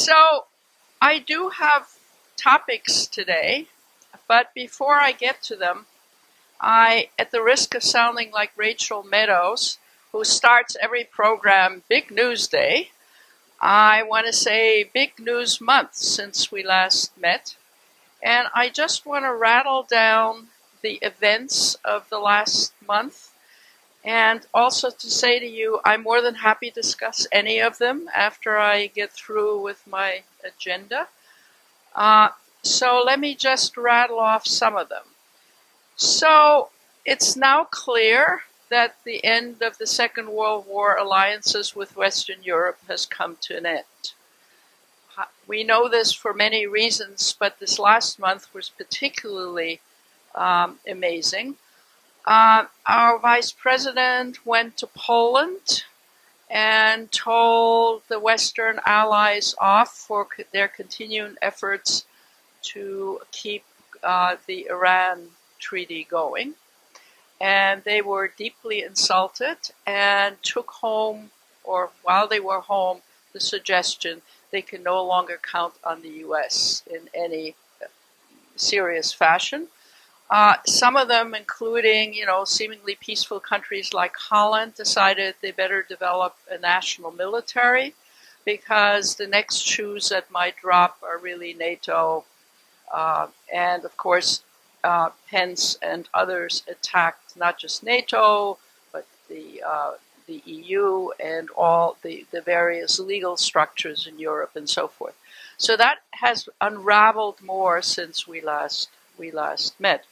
So I do have topics today, but before I get to them, at the risk of sounding like Rachel Meadows, who starts every program Big News Day, I want to say Big News Month since we last met. And I just want to rattle down the events of the last month, and also to say to you, I'm more than happy to discuss any of them after I get through with my agenda. So let me just rattle off some of them. So it's now clear that the end of the Second World War alliances with Western Europe has come to an end. We know this for many reasons, but this last month was particularly amazing. Our vice president went to Poland and told the Western allies off for their continuing efforts to keep the Iran treaty going. And they were deeply insulted and took home, or while they were home, the suggestion they can no longer count on the U.S. in any serious fashion. Some of them, including, seemingly peaceful countries like Holland, decided they better develop a national military because the next shoes that might drop are really NATO. And, of course, Pence and others attacked not just NATO, but the EU and all the various legal structures in Europe and so forth. So that has unraveled more since we last met.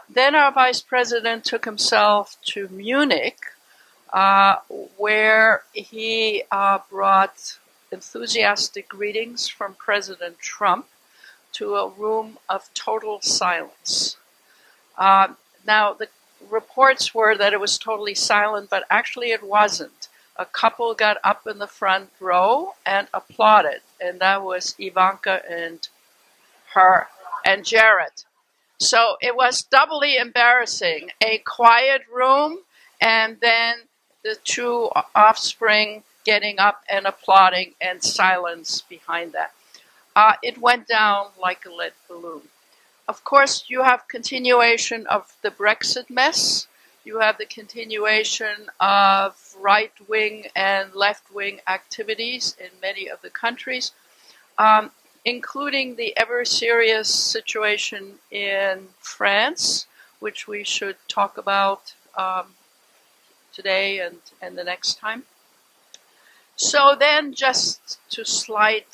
Then our vice president took himself to Munich, where he brought enthusiastic greetings from President Trump to a room of total silence. Now, the reports were that it was totally silent, but actually it wasn't. A couple got up in the front row and applauded, and that was Ivanka and Jared. So it was doubly embarrassing. A quiet room, and then the two offspring getting up and applauding, and silence behind that. It went down like a lead balloon. Of course, you have continuation of the Brexit mess. You have the continuation of right-wing and left-wing activities in many of the countries, including the ever-serious situation in France, which we should talk about today and the next time. So then, just to slide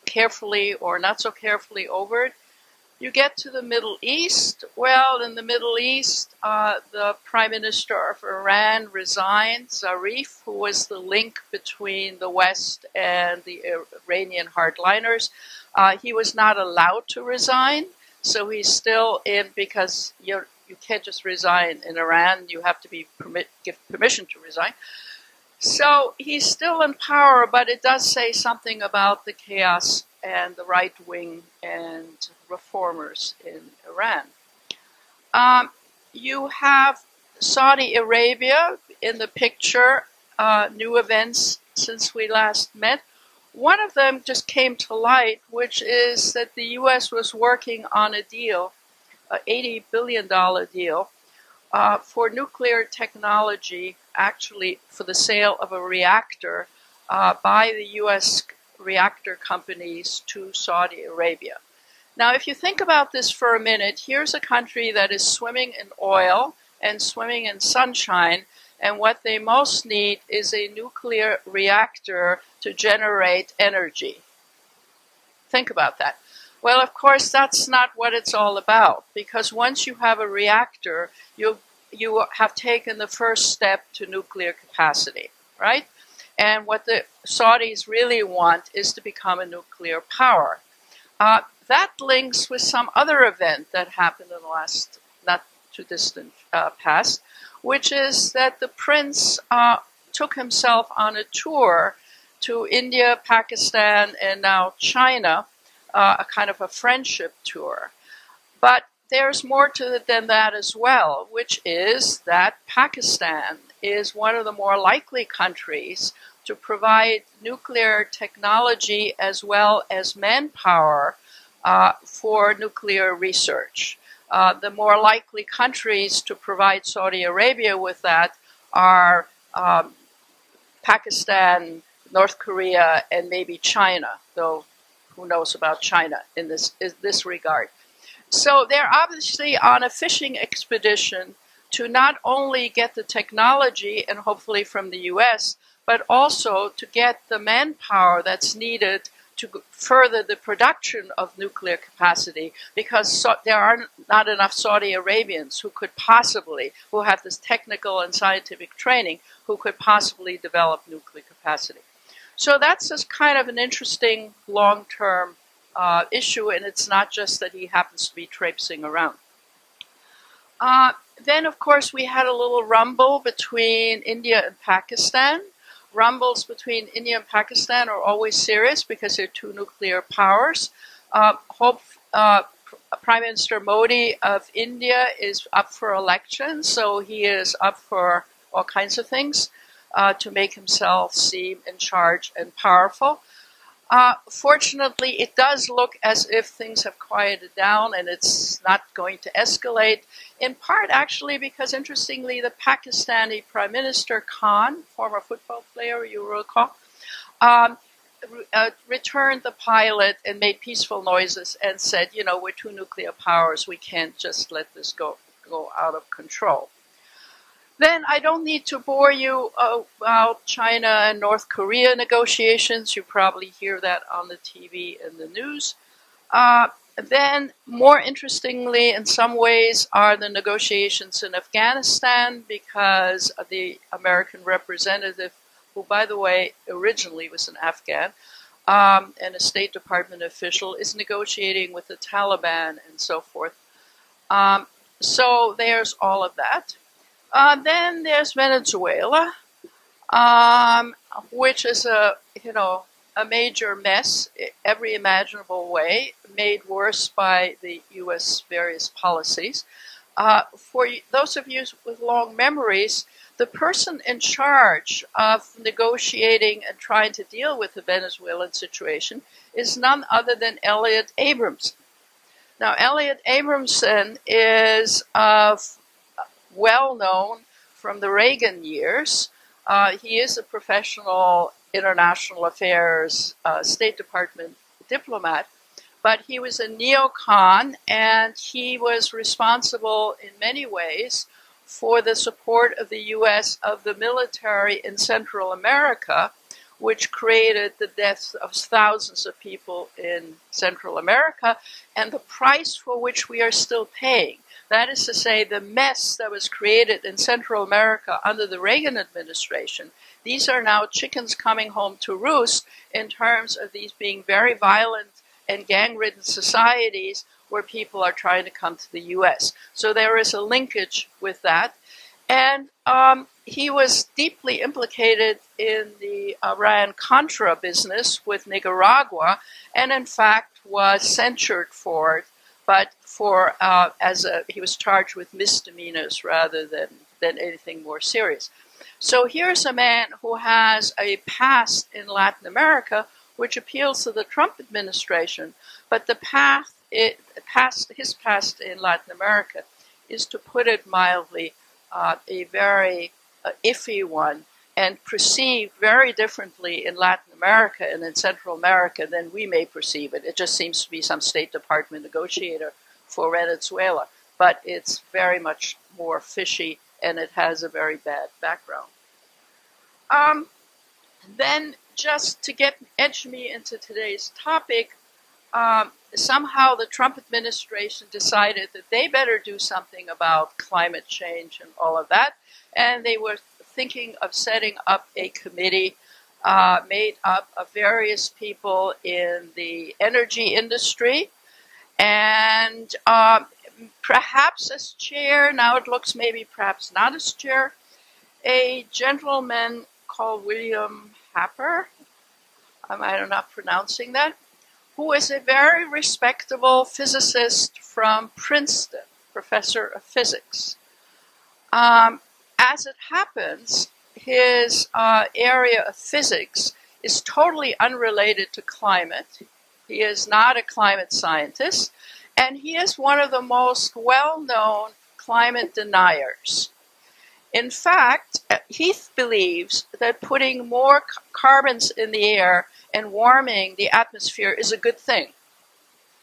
carefully or not so carefully over it, you get to the Middle East. Well, in the Middle East, the Prime Minister of Iran resigned, Zarif, who was the link between the West and the Iranian hardliners. He was not allowed to resign, so he's still in, because you can't just resign in Iran. You have to be give permission to resign. So he's still in power, but it does say something about the chaos and the right wing and reformers in Iran. You have Saudi Arabia in the picture, new events since we last met. One of them just came to light, which is that the U.S. was working on a deal, an $80 billion deal, for nuclear technology, actually for the sale of a reactor by the U.S. reactor companies to Saudi Arabia. Now, if you think about this for a minute, here's a country that is swimming in oil and swimming in sunshine, and what they most need is a nuclear reactor to generate energy. Think about that. Well, of course, that's not what it's all about, because once you have a reactor, you have taken the first step to nuclear capacity, right? And what the Saudis really want is to become a nuclear power. That links with some other event that happened in the last not too distant past, which is that the prince took himself on a tour to India, Pakistan, and now China, a kind of a friendship tour. But there's more to it than that as well, which is that Pakistan is one of the more likely countries to provide nuclear technology as well as manpower for nuclear research. The more likely countries to provide Saudi Arabia with that are Pakistan, North Korea, and maybe China, though who knows about China in this regard. So they're obviously on a fishing expedition to not only get the technology, and hopefully from the US, but also to get the manpower that's needed to further the production of nuclear capacity, because there are not enough Saudi Arabians who have this technical and scientific training, who could possibly develop nuclear capacity. So that's just kind of an interesting long-term issue, and it's not just that he happens to be traipsing around. Then, of course, we had a little rumble between India and Pakistan. Rumbles between India and Pakistan are always serious because they're two nuclear powers. Prime Minister Modi of India is up for election, so he is up for all kinds of things to make himself seem in charge and powerful. Fortunately, it does look as if things have quieted down and it's not going to escalate, in part actually because, interestingly, the Pakistani Prime Minister Khan, former football player, you recall, returned the pilot and made peaceful noises and said, you know, we're two nuclear powers, we can't just let this go out of control. Then I don't need to bore you about China and North Korea negotiations. You probably hear that on the TV and the news. Then, more interestingly, in some ways, are the negotiations in Afghanistan, because the American representative, who, by the way, originally was an Afghan, and a State Department official, is negotiating with the Taliban and so forth. So there's all of that. Then there's Venezuela, which is a major mess, every imaginable way, made worse by the U.S. various policies. For those of you with long memories, the person in charge of negotiating and trying to deal with the Venezuelan situation is none other than Elliott Abrams. Now, Elliott Abramson is well known from the Reagan years. He is a professional international affairs State Department diplomat, but he was a neocon, and he was responsible in many ways for the support of the U.S. of the military in Central America, which created the deaths of thousands of people in Central America, and the price for which we are still paying. That is to say, the mess that was created in Central America under the Reagan administration, these are now chickens coming home to roost in terms of these being very violent and gang-ridden societies where people are trying to come to the U.S. So there is a linkage with that. And he was deeply implicated in the Iran-Contra business with Nicaragua, and in fact was censured for it, but he was charged with misdemeanors rather than anything more serious. So here's a man who has a past in Latin America which appeals to the Trump administration, but his past in Latin America is, to put it mildly, a very iffy one, and perceived very differently in Latin America and in Central America than we may perceive it. It just seems to be some State Department negotiator for Venezuela, but it's very much more fishy, and it has a very bad background. Then, just to edge me into today's topic, somehow the Trump administration decided that they better do something about climate change and all of that, and they were thinking of setting up a committee made up of various people in the energy industry, and perhaps as chair, now it looks maybe perhaps not as chair, a gentleman called William Happer, I'm not pronouncing that, who is a very respectable physicist from Princeton, professor of physics. As it happens, his area of physics is totally unrelated to climate. He is not a climate scientist, and he is one of the most well-known climate deniers. In fact, he believes that putting more carbons in the air and warming the atmosphere is a good thing.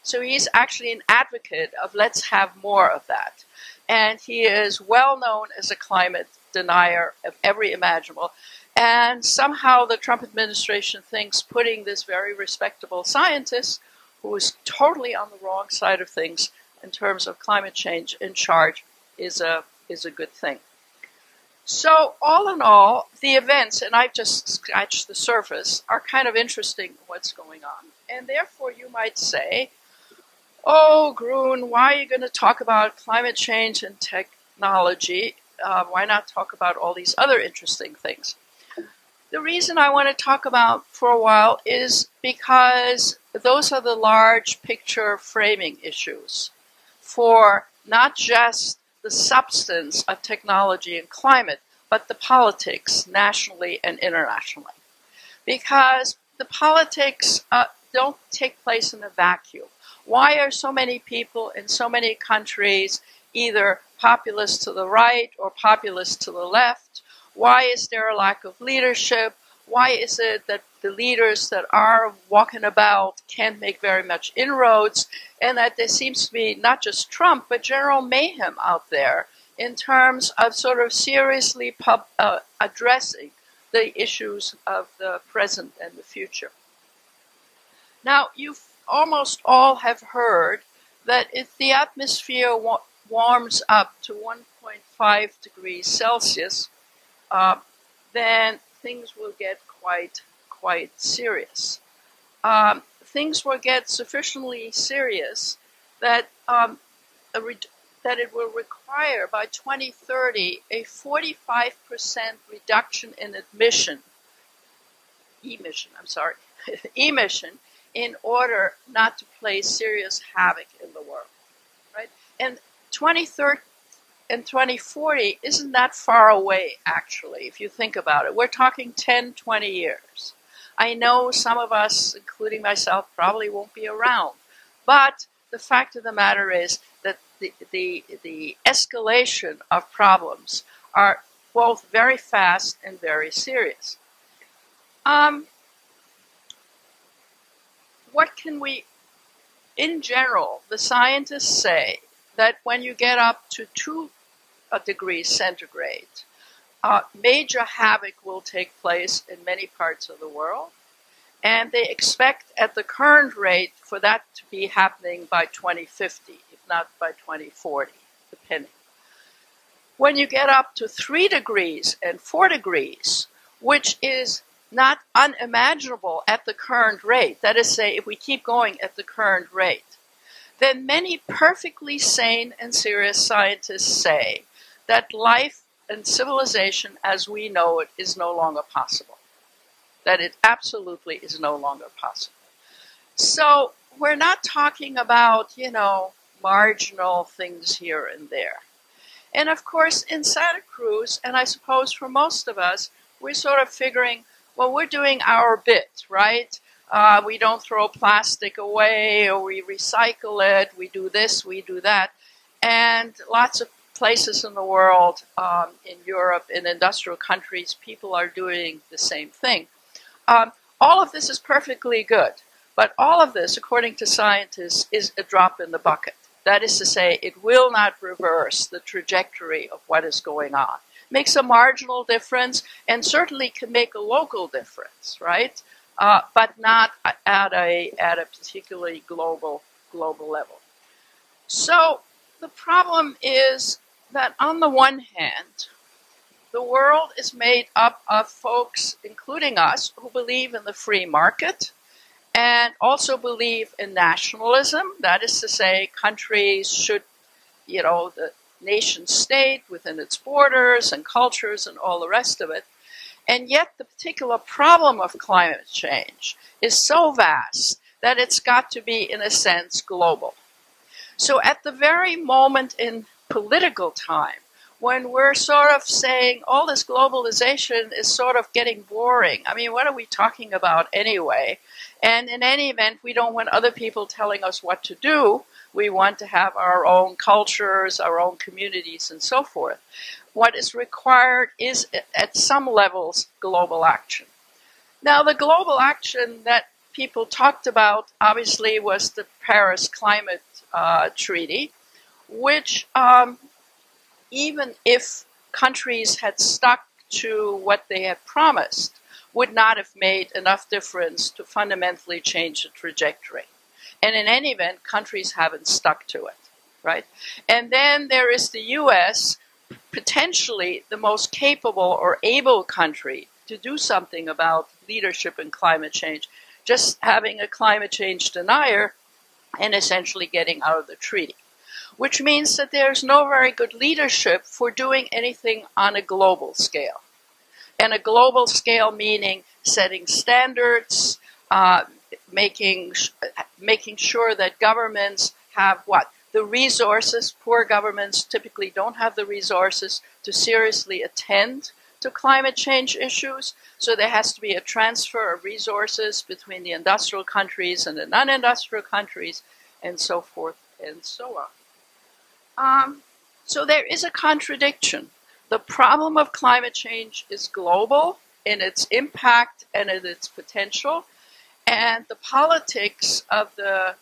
So he's actually an advocate of let's have more of that. And he is well known as a climate denier of every imaginable. And somehow the Trump administration thinks putting this very respectable scientist, who is totally on the wrong side of things in terms of climate change, in charge is a good thing. So all in all, the events, and I've just scratched the surface, are kind of interesting what's going on. And therefore you might say, oh, Gruhn, why are you going to talk about climate change and technology? Why not talk about all these other interesting things? The reason I want to talk about for a while is because those are the large picture framing issues for not just the substance of technology and climate, but the politics nationally and internationally. Because the politics don't take place in a vacuum. Why are so many people in so many countries either populist to the right or populist to the left? Why is there a lack of leadership? Why is it that the leaders that are walking about can't make very much inroads, and that there seems to be not just Trump, but general mayhem out there in terms of sort of seriously addressing the issues of the present and the future? Now, you almost all have heard that if the atmosphere warms up to 1.5 degrees Celsius, then things will get quite serious. Things will get sufficiently serious that that it will require by 2030 a 45% reduction in emission in order not to play serious havoc in the world, right? And 2030 and 2040 isn't that far away, actually, if you think about it. We're talking 10, 20 years. I know some of us, including myself, probably won't be around. But the fact of the matter is that the escalation of problems are both very fast and very serious. What can we, in general, the scientists say that when you get up to 2 degrees centigrade, major havoc will take place in many parts of the world, and they expect at the current rate for that to be happening by 2050, if not by 2040, depending. When you get up to 3 degrees and 4 degrees, which is not unimaginable at the current rate, that is to say, if we keep going at the current rate, then many perfectly sane and serious scientists say that life and civilization as we know it is no longer possible. That it absolutely is no longer possible. So we're not talking about, marginal things here and there. And of course, in Santa Cruz, and I suppose for most of us, we're sort of figuring, well, we're doing our bit, right? We don't throw plastic away, or we recycle it, we do this, we do that. And lots of places in the world, in Europe, in industrial countries, people are doing the same thing. All of this is perfectly good, but all of this, according to scientists, is a drop in the bucket. That is to say, it will not reverse the trajectory of what is going on. Makes a marginal difference, and certainly can make a local difference, right? But not at a particularly global level. So the problem is that on the one hand, the world is made up of folks, including us, who believe in the free market and also believe in nationalism. That is to say, countries should, the nation state within its borders and cultures and all the rest of it. And yet the particular problem of climate change is so vast that it's got to be, in a sense, global. So at the very moment in political time when we're sort of saying all this globalization is sort of getting boring. I mean, what are we talking about anyway? And in any event, we don't want other people telling us what to do. We want to have our own cultures, our own communities, and so forth. What is required is, at some levels, global action. Now, the global action that people talked about, obviously, was the Paris Climate Treaty, which, even if countries had stuck to what they had promised, would not have made enough difference to fundamentally change the trajectory. And in any event, countries haven't stuck to it, right? And then there is the U.S., potentially the most capable or able country to do something about leadership in climate change, just having a climate change denier and essentially getting out of the treaty, which means that there's no very good leadership for doing anything on a global scale. And a global scale meaning setting standards, making sure that governments have what? The resources. Poor governments typically don't have the resources to seriously attend to climate change issues. So there has to be a transfer of resources between the industrial countries and the non-industrial countries, and so forth and so on. So there is a contradiction. The problem of climate change is global in its impact and in its potential. And the politics of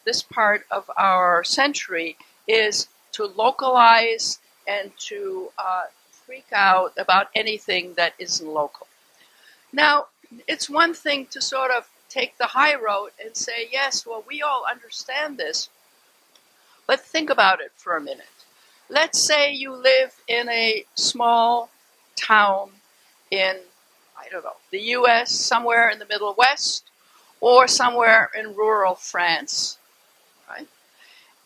this part of our century is to localize and to freak out about anything that isn't local. Now, it's one thing to sort of take the high road and say, yes, well, we all understand this, but think about it for a minute. Let's say you live in a small town in, I don't know, the U.S., somewhere in the Middle West, or somewhere in rural France, right?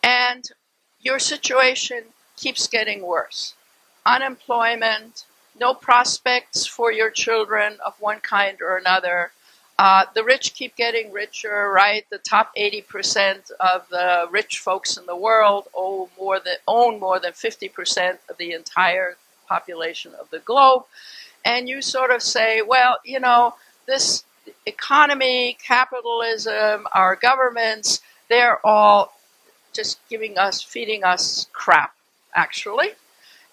And your situation keeps getting worse. Unemployment, no prospects for your children of one kind or another. The rich keep getting richer, right? The top 80% of the rich folks in the world own more than 50% of the entire population of the globe. And you sort of say, well, you know, this economy, capitalism, our governments, they're all just feeding us crap, actually.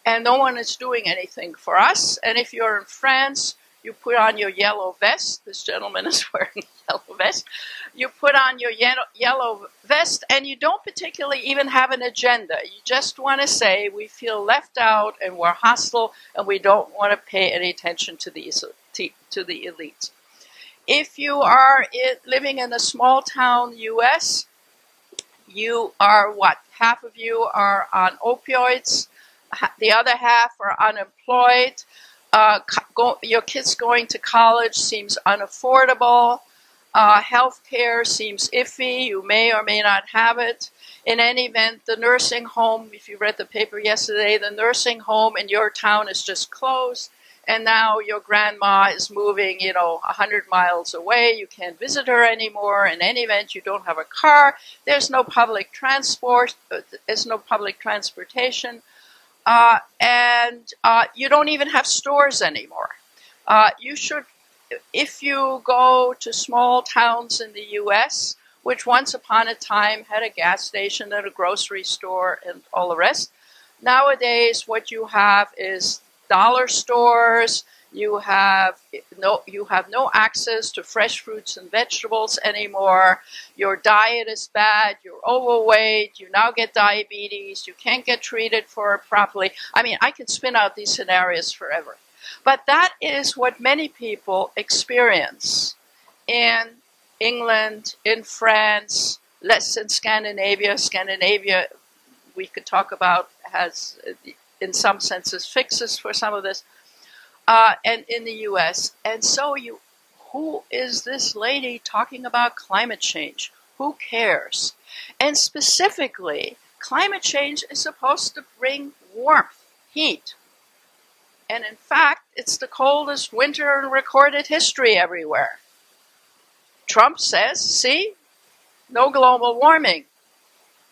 And no one is doing anything for us. And if you're in France, you put on your yellow vest. This gentleman is wearing a yellow vest. You put on your yellow vest, and you don't particularly even have an agenda. You just want to say, we feel left out, and we're hostile, and we don't want to pay any attention to the elites. If you are living in a small town U.S., you are what? Half of you are on opioids. The other half are unemployed. Your kids going to college seems unaffordable. Health care seems iffy. You may or may not have it. In any event, the nursing home, if you read the paper yesterday, the nursing home in your town is just closed. And now your grandma is moving, 100 miles away. You can't visit her anymore. In any event, you don't have a car. There's no public transport. There's no public transportation. And you don't even have stores anymore. You should, if you go to small towns in the U.S., which once upon a time had a gas station and a grocery store and all the rest, nowadays what you have is dollar stores. You have no access to fresh fruits and vegetables anymore. Your diet is bad. You're overweight. You now get diabetes. You can't get treated for it properly. I mean, I could spin out these scenarios forever. But that is what many people experience in England, in France, less in Scandinavia. Scandinavia, we could talk about, has, in some senses, fixes for some of this. And in the U.S. And so who is this lady talking about climate change? Who cares? And specifically, climate change is supposed to bring warmth, heat. And in fact, it's the coldest winter in recorded history everywhere. Trump says, see, no global warming.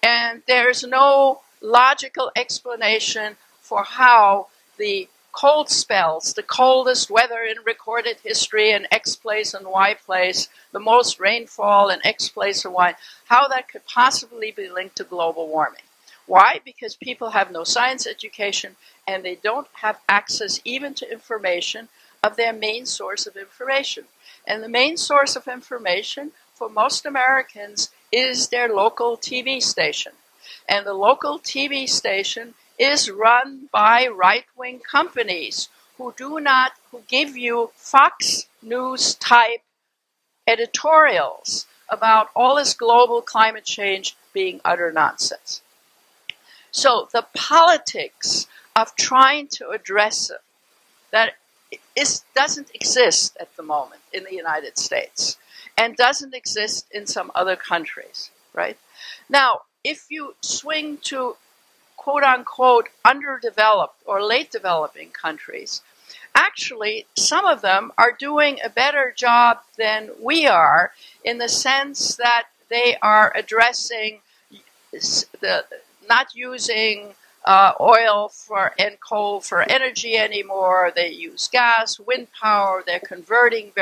And there's no logical explanation for how the cold spells, the coldest weather in recorded history in X place and Y place, the most rainfall in X place and Y, how that could possibly be linked to global warming. Why? Because people have no science education and they don't have access even to information of their main source of information. And the main source of information for most Americans is their local TV station. And the local TV station is run by right-wing companies who give you Fox News type editorials about all this global climate change being utter nonsense. So the politics of trying to address it, that doesn't exist at the moment in the United States and doesn't exist in some other countries, right? Now, if you swing to quote-unquote underdeveloped or late developing countries, actually some of them are doing a better job than we are in the sense that they are addressing not using oil and coal for energy anymore. They use gas, wind power. They're converting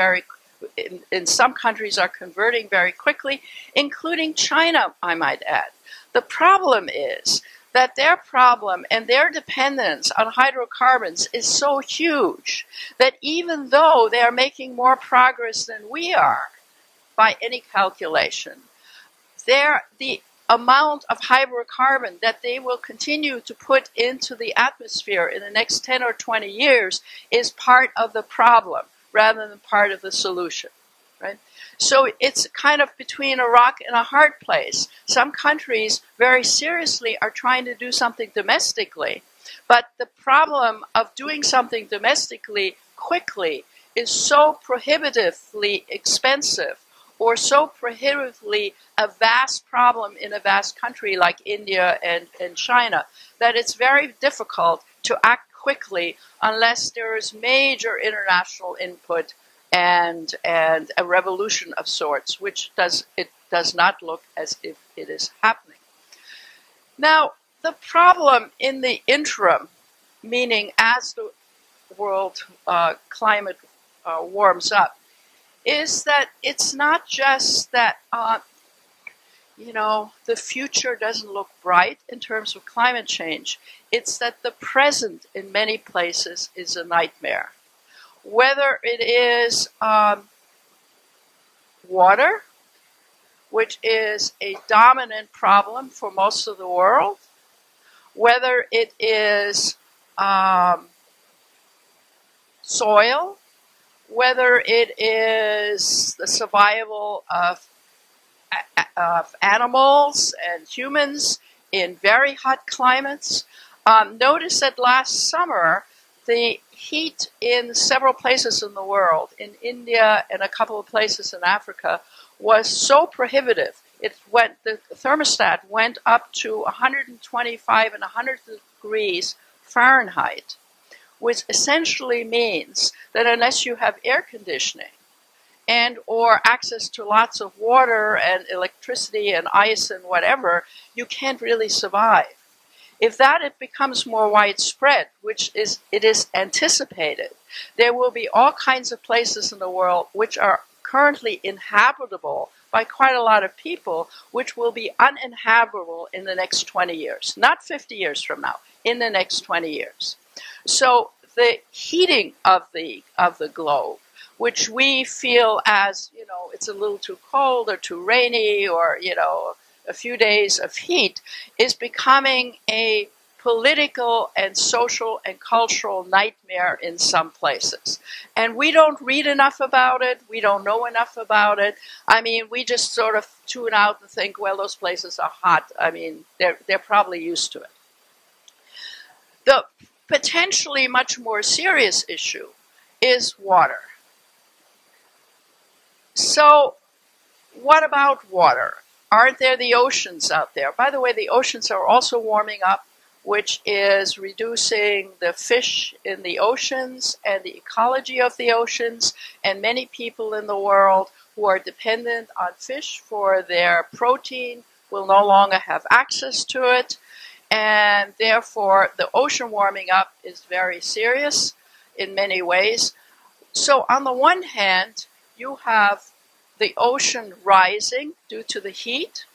in some countries are converting very quickly, including China, I might add. The problem is that their problem and their dependence on hydrocarbons is so huge that even though they are making more progress than we are by any calculation, the amount of hydrocarbon that they will continue to put into the atmosphere in the next 10 or 20 years is part of the problem rather than part of the solution, right? So it's kind of between a rock and a hard place. Some countries very seriously are trying to do something domestically, but the problem of doing something domestically quickly is so prohibitively expensive or so prohibitively a vast problem in a vast country like India and China that it's very difficult to act quickly unless there is major international input and a revolution of sorts, which does not look as if it is happening. Now, the problem in the interim, meaning as the world climate warms up, is that it's not just that, the future doesn't look bright in terms of climate change. It's that the present in many places is a nightmare. Whether it is water, which is a dominant problem for most of the world, whether it is soil, whether it is the survival of animals and humans in very hot climates. Notice that last summer, the heat in several places in the world, in India and a couple of places in Africa, was so prohibitive. The thermostat went up to 125 and 100 degrees Fahrenheit, which essentially means that unless you have air conditioning and or access to lots of water and electricity and ice and whatever, you can't really survive. If it becomes more widespread, which it is anticipated, there will be all kinds of places in the world which are currently inhabitable by quite a lot of people, which will be uninhabitable in the next 20 years. Not 50 years from now, in the next 20 years. So the heating of the globe, which we feel as, it's a little too cold or too rainy or, a few days of heat, is becoming a political and social and cultural nightmare in some places. And we don't read enough about it. We don't know enough about it. I mean, we just sort of tune out and think, well, those places are hot. I mean, they're probably used to it. The potentially much more serious issue is water. So what about water? Aren't there the oceans out there? By the way, the oceans are also warming up, which is reducing the fish in the oceans and the ecology of the oceans. And many people in the world who are dependent on fish for their protein will no longer have access to it. and therefore the ocean warming up is very serious in many ways. So on the one hand, you have the ocean rising due to the heat,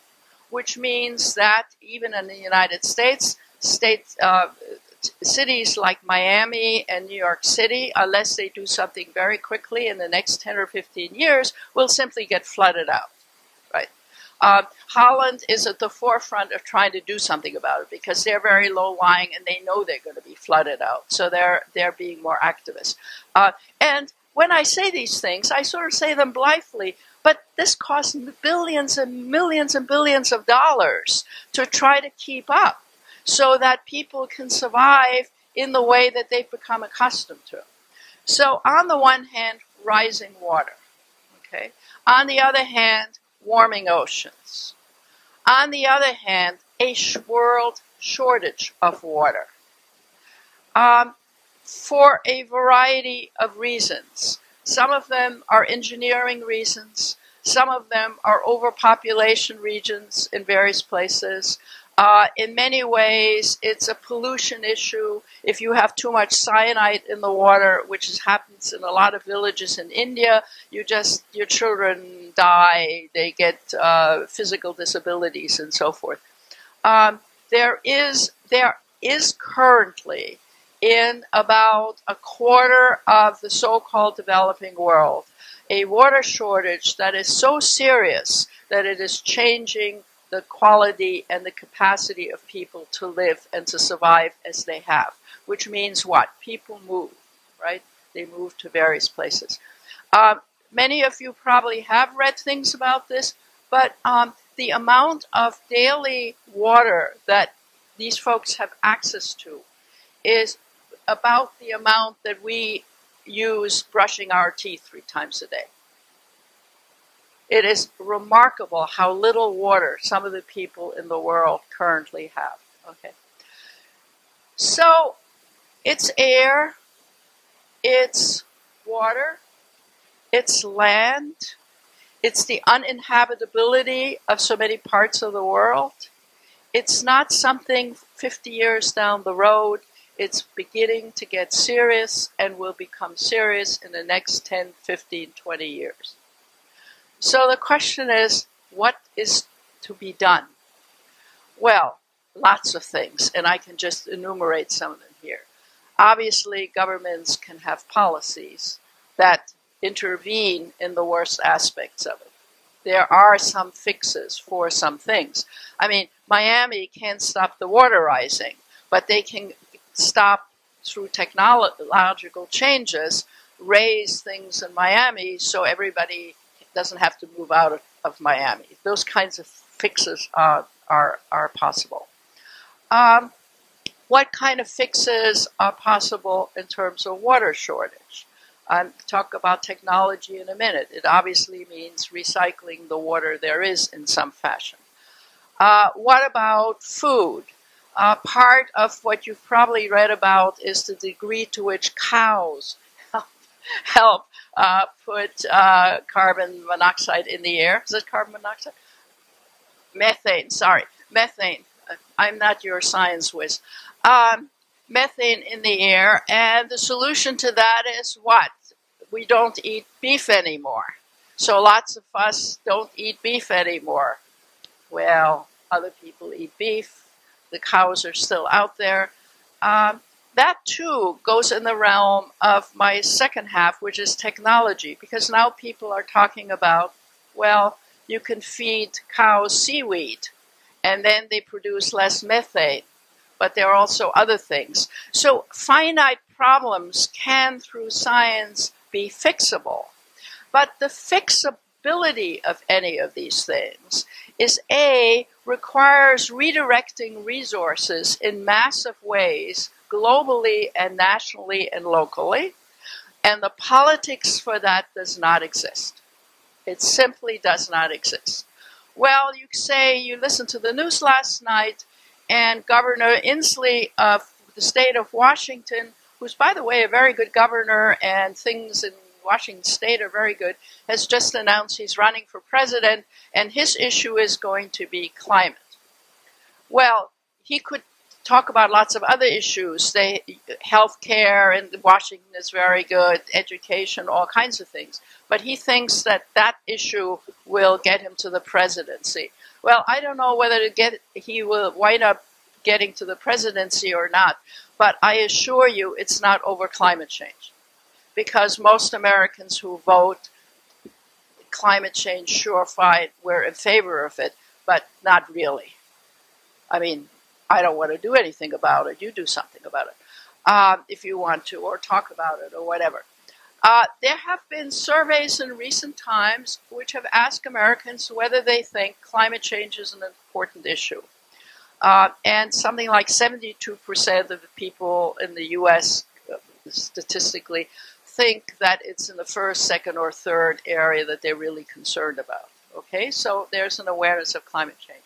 which means that even in the United States, cities like Miami and New York City, unless they do something very quickly in the next 10 or 15 years, will simply get flooded out, right? Holland is at the forefront of trying to do something about it because they're very low-lying and they know they're going to be flooded out. So they're being more activist. And when I say these things, I sort of say them blithely, but this costs billions and millions and billions of dollars to try to keep up so that people can survive in the way that they've become accustomed to. So on the one hand, rising water. Okay. On the other hand, warming oceans. On the other hand, a world shortage of water for a variety of reasons. Some of them are engineering reasons. Some of them are overpopulation regions in various places. In many ways, it's a pollution issue. If you have too much cyanide in the water, which happens in a lot of villages in India, your children die, they get physical disabilities and so forth. There is currently in about a quarter of the so-called developing world a water shortage that is so serious that it is changing the quality and the capacity of people to live and to survive as they have, which means what? People move, right? They move to various places. Many of you probably have read things about this, but the amount of daily water that these folks have access to is about the amount that we use brushing our teeth 3 times a day. It is remarkable how little water some of the people in the world currently have. Okay. So it's air, it's water, it's land, it's the uninhabitability of so many parts of the world. It's not something 50 years down the road. It's beginning to get serious and will become serious in the next 10, 15, 20 years. So the question is, what is to be done? Well, lots of things, and I can just enumerate some of them here. Obviously, governments can have policies that intervene in the worst aspects of it. There are some fixes for some things. I mean, Miami can't stop the water rising, but they can stop through technological changes, raise things in Miami so everybody doesn't have to move out of Miami. Those kinds of fixes are possible. What kind of fixes are possible in terms of water shortage? I'll talk about technology in a minute. It obviously means recycling the water there is in some fashion. What about food? Part of what you've probably read about is the degree to which cows help put carbon monoxide in the air. Is it carbon monoxide? Methane, sorry. Methane. I'm not your science whiz. Methane in the air, and the solution to that is what? We don't eat beef anymore. So lots of us don't eat beef anymore. Well, other people eat beef. The cows are still out there. That, too, goes in the realm of my second half, which is technology, because now people are talking about, well, you can feed cows seaweed, and then they produce less methane, but there are also other things. So finite problems can, through science, be fixable. But the fixability of any of these things is, A, requires redirecting resources in massive ways, globally and nationally and locally, and the politics for that does not exist. It simply does not exist. Well, you say you listened to the news last night, and Governor Inslee of the state of Washington, who's, by the way, a very good governor, and things in Washington state are very good, has just announced he's running for president, and his issue is going to be climate. Well, he could talk about lots of other issues. Healthcare in Washington is very good, education, all kinds of things. But he thinks that that issue will get him to the presidency. Well, I don't know whether he will wind up getting to the presidency or not, but I assure you it's not over climate change. Because most Americans who vote climate change surefire, we're in favor of it, but not really. I mean, I don't want to do anything about it. You do something about it if you want to, or talk about it, or whatever. There have been surveys in recent times which have asked Americans whether they think climate change is an important issue. And something like 72% of the people in the U.S. Statistically think that it's in the first, second, or third area that they're really concerned about. Okay, so there's an awareness of climate change.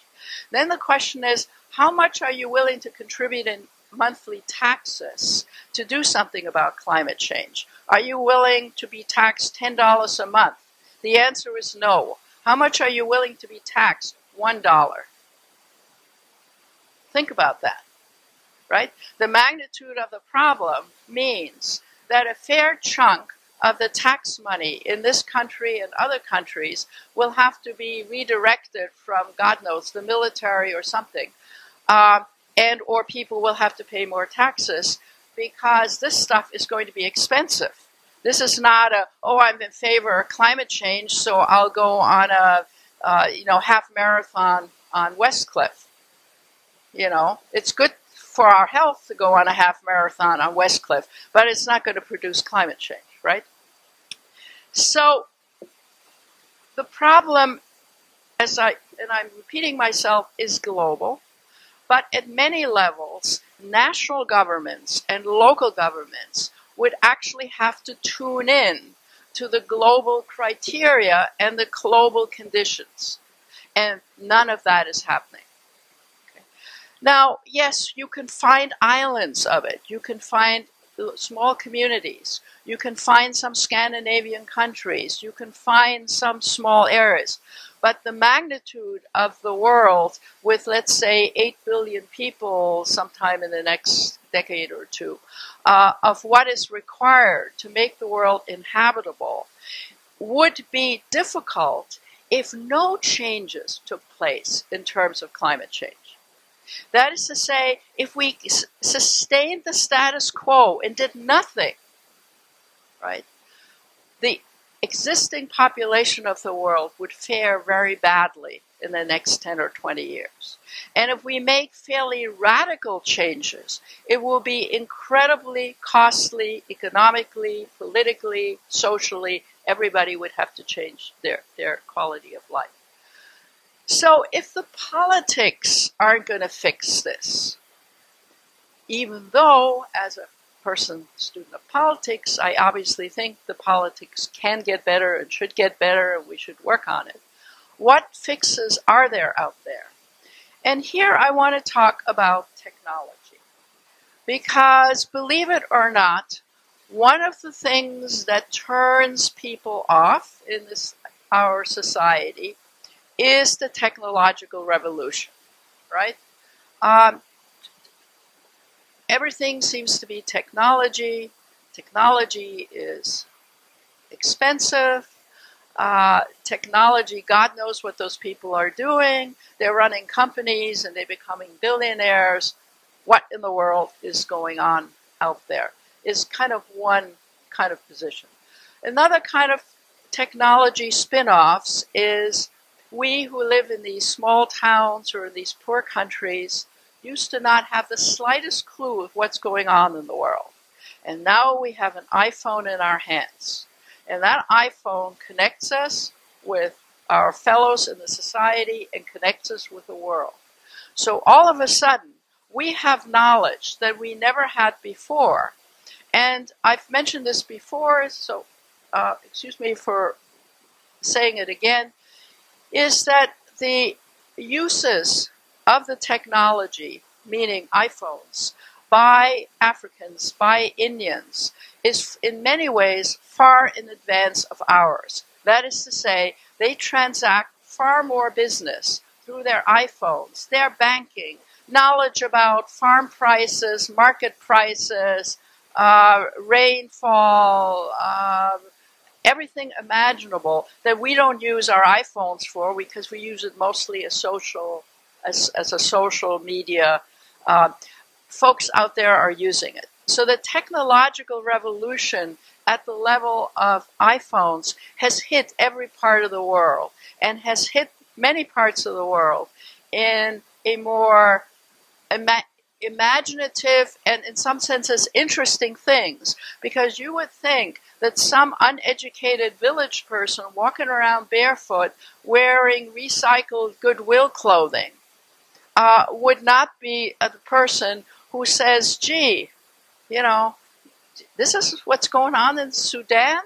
Then the question is, how much are you willing to contribute in monthly taxes to do something about climate change? Are you willing to be taxed $10 a month? The answer is no. How much are you willing to be taxed? $1. Think about that, right? The magnitude of the problem means that a fair chunk of the tax money in this country and other countries will have to be redirected from, God knows, the military or something, or people will have to pay more taxes because this stuff is going to be expensive. This is not I'm in favor of climate change, so I'll go on a half marathon on Westcliff. It's good for our health to go on a half marathon on Westcliff, but it's not going to produce climate change, right? So the problem, and I'm repeating myself, is global, but at many levels, national governments and local governments would actually have to tune in to the global criteria and the global conditions. And none of that is happening. Okay. Now, yes, you can find islands of it. You can find small communities. You can find some Scandinavian countries. You can find some small areas. But the magnitude of the world with, let's say, 8 billion people sometime in the next decade or two, of what is required to make the world inhabitable would be difficult if no changes took place in terms of climate change. That is to say, if we sustained the status quo and did nothing, right, the existing population of the world would fare very badly in the next 10 or 20 years. And if we make fairly radical changes, it will be incredibly costly economically, politically, socially. Everybody would have to change their quality of life. So if the politics aren't going to fix this, even though as a student of politics, I obviously think the politics can get better and should get better and we should work on it. What fixes are there out there? And here I want to talk about technology. Because believe it or not, one of the things that turns people off in our society is the technological revolution, right? Everything seems to be technology. Technology is expensive. Technology, God knows what those people are doing. They're running companies and they're becoming billionaires. What in the world is going on out there is kind of one kind of position. Another kind of technology spin-offs is we who live in these small towns or in these poor countries used to not have the slightest clue of what's going on in the world. And now we have an iPhone in our hands. And that iPhone connects us with our fellows in the society and connects us with the world. So all of a sudden, we have knowledge that we never had before. And I've mentioned this before, so excuse me for saying it again, is that the uses of the technology, meaning iPhones, by Africans, by Indians, is in many ways far in advance of ours. That is to say, they transact far more business through their iPhones, their banking, knowledge about farm prices, market prices, rainfall, everything imaginable that we don't use our iPhones for because we use it mostly as a social media. Folks out there are using it. So the technological revolution at the level of iPhones has hit every part of the world and has hit many parts of the world in a more imaginative and in some senses interesting things, because you would think that some uneducated village person walking around barefoot wearing recycled Goodwill clothing would not be the person who says, gee, you know, this is what's going on in Sudan.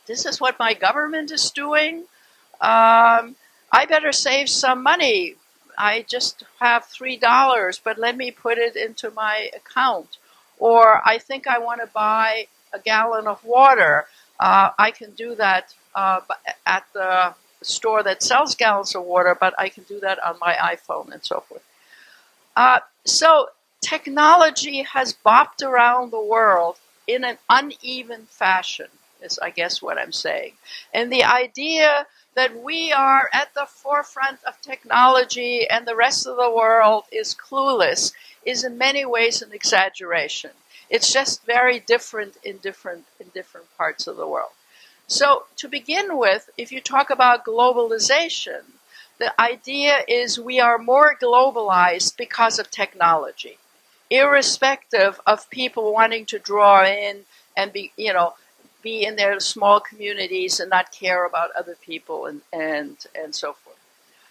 This is what my government is doing. I better save some money. I just have $3, but let me put it into my account. Or I think I want to buy a gallon of water. I can do that at the store that sells gallons of water, but I can do that on my iPhone and so forth. So technology has bopped around the world in an uneven fashion, is I guess what I'm saying. And the idea that we are at the forefront of technology and the rest of the world is clueless is in many ways an exaggeration. It's just very different in different parts of the world. So to begin with, if you talk about globalization, the idea is we are more globalized because of technology, irrespective of people wanting to draw in and be in their small communities and not care about other people and so forth.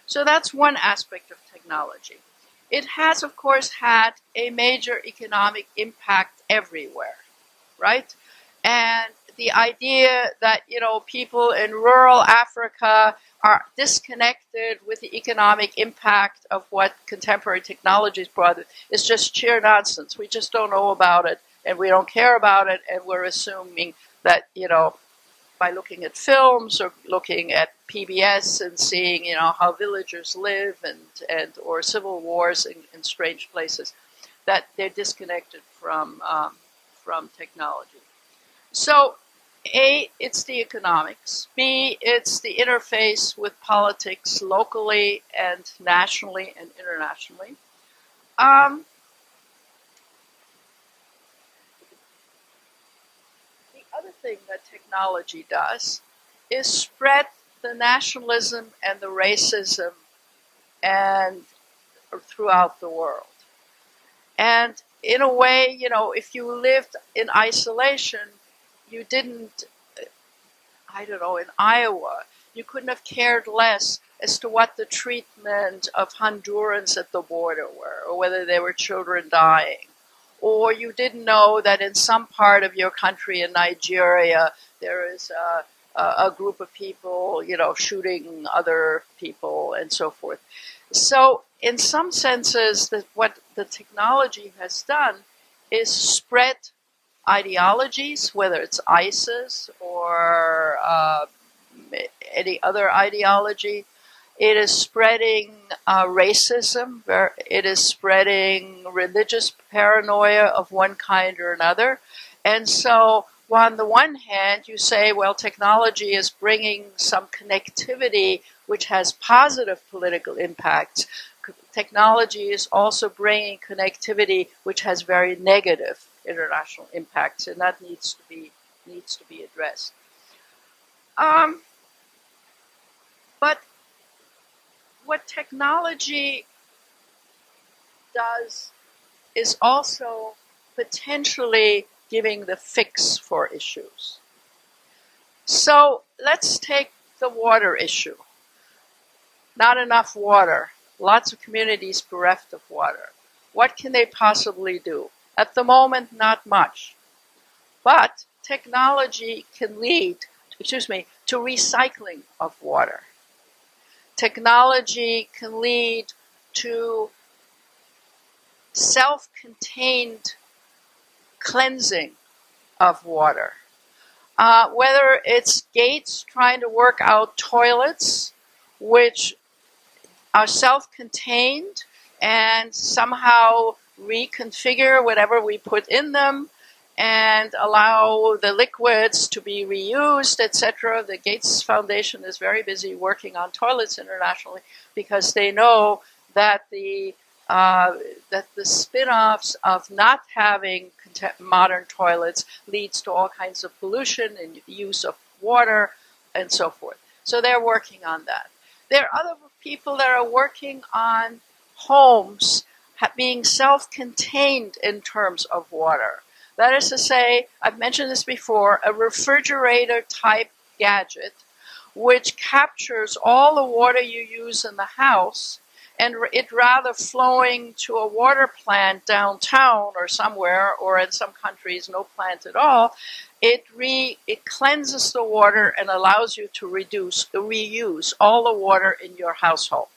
So that's one aspect of technology. It has, of course, had a major economic impact everywhere, right? And the idea that, people in rural Africa are disconnected with the economic impact of what contemporary technologies brought is just sheer nonsense. We just don't know about it, and we don't care about it, and we're assuming that, by looking at films or looking at PBS and seeing, how villagers live and or civil wars in strange places, that they're disconnected from technology. So, A, it's the economics. B, it's the interface with politics locally and nationally and internationally. The other thing that technology does is spread the nationalism and the racism and throughout the world. And in a way, if you lived in isolation, you didn't, in Iowa, you couldn't have cared less as to what the treatment of Hondurans at the border were, or whether there were children dying. Or you didn't know that in some part of your country in Nigeria, there is a group of people, shooting other people and so forth. So in some senses, what the technology has done is spread ideologies, whether it's ISIS or any other ideology. It is spreading racism. It is spreading religious paranoia of one kind or another. And so on the one hand, you say, well, technology is bringing some connectivity which has positive political impacts. Technology is also bringing connectivity which has very negative international impacts, and that needs to be addressed. But what technology does is also potentially giving the fix for issues. So let's take the water issue. Not enough water. Lots of communities bereft of water. What can they possibly do? At the moment, not much. But technology can lead, to recycling of water. Technology can lead to self-contained cleansing of water. Whether it's Gates trying to work out toilets which are self-contained and somehow reconfigure whatever we put in them and allow the liquids to be reused, etc. The Gates Foundation is very busy working on toilets internationally because they know that the spin-offs of not having modern toilets leads to all kinds of pollution and use of water and so forth. So they're working on that. There are other people that are working on homes being self-contained in terms of water. That is to say, I've mentioned this before, a refrigerator-type gadget which captures all the water you use in the house and it rather flowing to a water plant downtown or somewhere, or in some countries no plant at all, it cleanses the water and allows you to reuse all the water in your household.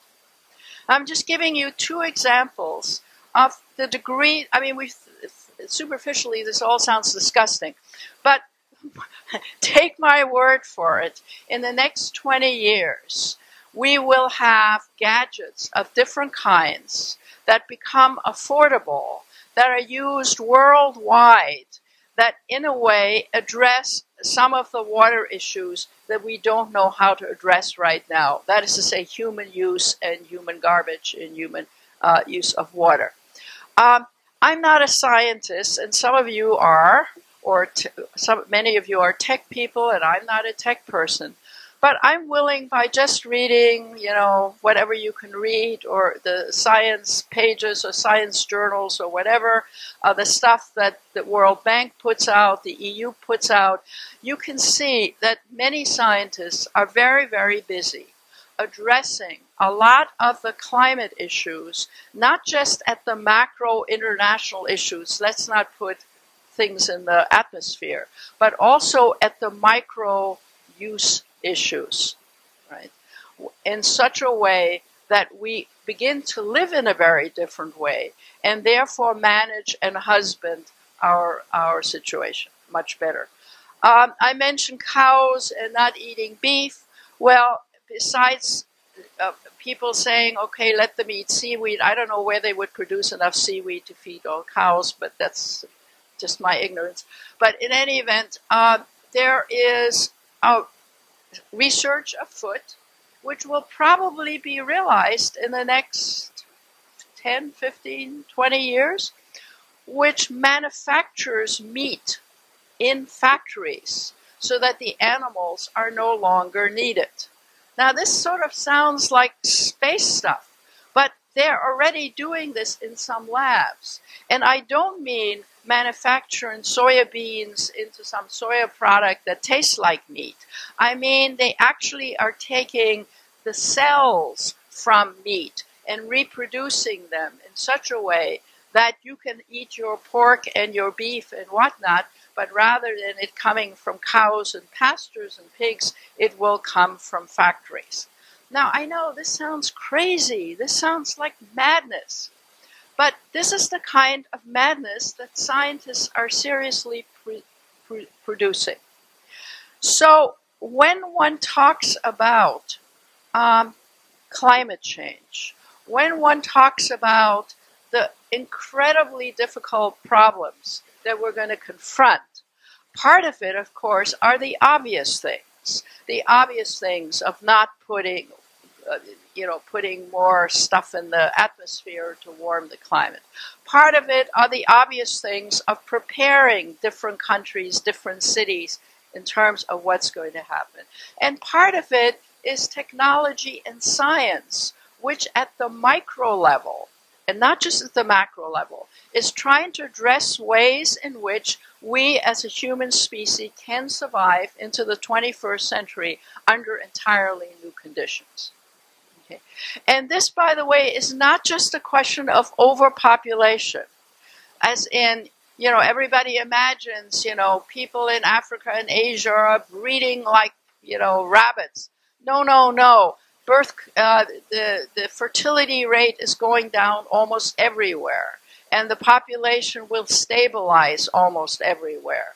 I'm just giving you two examples of the degree. I mean, superficially, this all sounds disgusting, but take my word for it. In the next 20 years, we will have gadgets of different kinds that become affordable, that are used worldwide, that in a way address some of the water issues that we don't know how to address right now. That is to say, human use and human garbage and human use of water. I'm not a scientist, and some of you are, or many of you are tech people, and I'm not a tech person. But I'm willing, by just reading, whatever you can read, or the science pages or science journals or whatever, the stuff that the World Bank puts out, the EU puts out, you can see that many scientists are very, very busy addressing a lot of the climate issues, not just at the macro international issues, let's not put things in the atmosphere, but also at the micro use issues, right? In such a way that we begin to live in a very different way and therefore manage and husband our situation much better. I mentioned cows and not eating beef. Well, besides people saying, okay, let them eat seaweed, I don't know where they would produce enough seaweed to feed all cows, but that's just my ignorance. But in any event, there is research afoot which will probably be realized in the next 10, 15, 20 years, which manufactures meat in factories so that the animals are no longer needed. Now, this sort of sounds like space stuff, but they're already doing this in some labs. And I don't mean manufacturing soybeans into some soya product that tastes like meat. I mean, they actually are taking the cells from meat and reproducing them in such a way that you can eat your pork and your beef and whatnot, but rather than it coming from cows and pastures and pigs, it will come from factories. Now, I know this sounds crazy. This sounds like madness. But this is the kind of madness that scientists are seriously producing. So when one talks about climate change, when one talks about the incredibly difficult problems that we're going to confront, part of it, of course, are the obvious things. The obvious things of not putting more stuff in the atmosphere to warm the climate. Part of it are the obvious things of preparing different countries, different cities in terms of what's going to happen. And part of it is technology and science, which at the micro level, and not just at the macro level, is trying to address ways in which we as a human species can survive into the 21st century under entirely new conditions. Okay. And this, by the way, is not just a question of overpopulation, as in, everybody imagines, people in Africa and Asia are breeding like, rabbits. No. The fertility rate is going down almost everywhere, and the population will stabilize almost everywhere.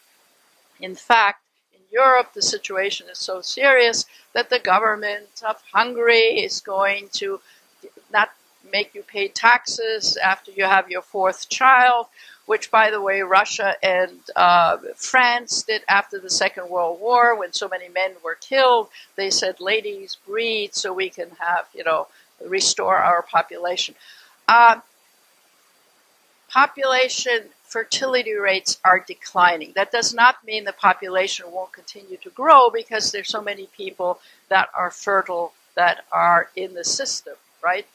In fact, in Europe, the situation is so serious that the government of Hungary is going to not make you pay taxes after you have your 4th child, which, by the way, Russia and France did after the Second World War when so many men were killed. They said, ladies, breed so we can have, restore our population. Population fertility rates are declining. That does not mean the population won't continue to grow because there's so many people that are fertile that are in the system, right?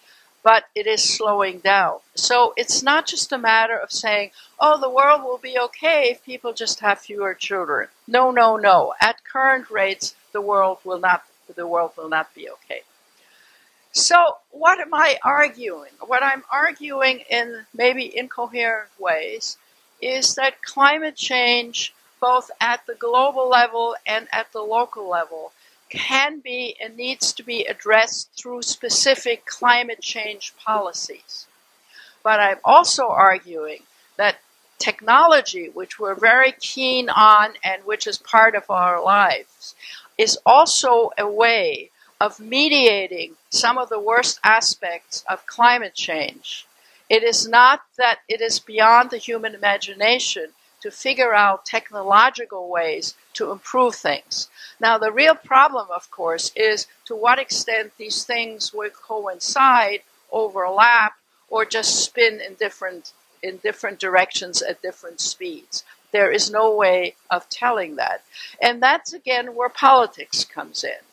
But it is slowing down. So it's not just a matter of saying, oh, the world will be okay if people just have fewer children. No, no, no. At current rates, the world will not be okay. So what am I arguing? What I'm arguing in maybe incoherent ways is that climate change, both at the global level and at the local level, can be and needs to be addressed through specific climate change policies. But I'm also arguing that technology, which we're very keen on and which is part of our lives, is also a way of mediating some of the worst aspects of climate change. It is not that it is beyond the human imagination to figure out technological ways to improve things. Now, the real problem, of course, is to what extent these things will coincide, overlap, or just spin in different directions at different speeds. There is no way of telling that. And that's, again, where politics comes in.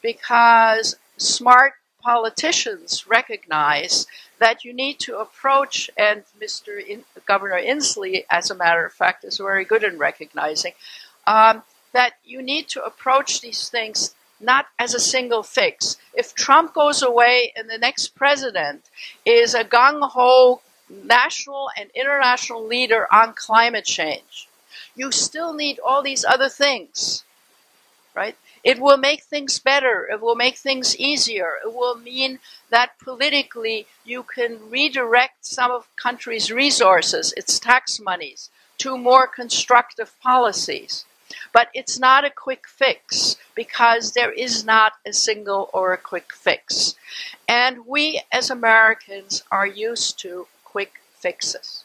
Because smart politicians recognize that you need to approach, and Governor Inslee, as a matter of fact, is very good in recognizing, that you need to approach these things not as a single fix. If Trump goes away and the next president is a gung-ho national and international leader on climate change, you still need all these other things, right? It will make things better. It will make things easier. It will mean that politically you can redirect some of the country's resources, its tax monies, to more constructive policies. But it's not a quick fix because there is not a single or a quick fix. And we as Americans are used to quick fixes.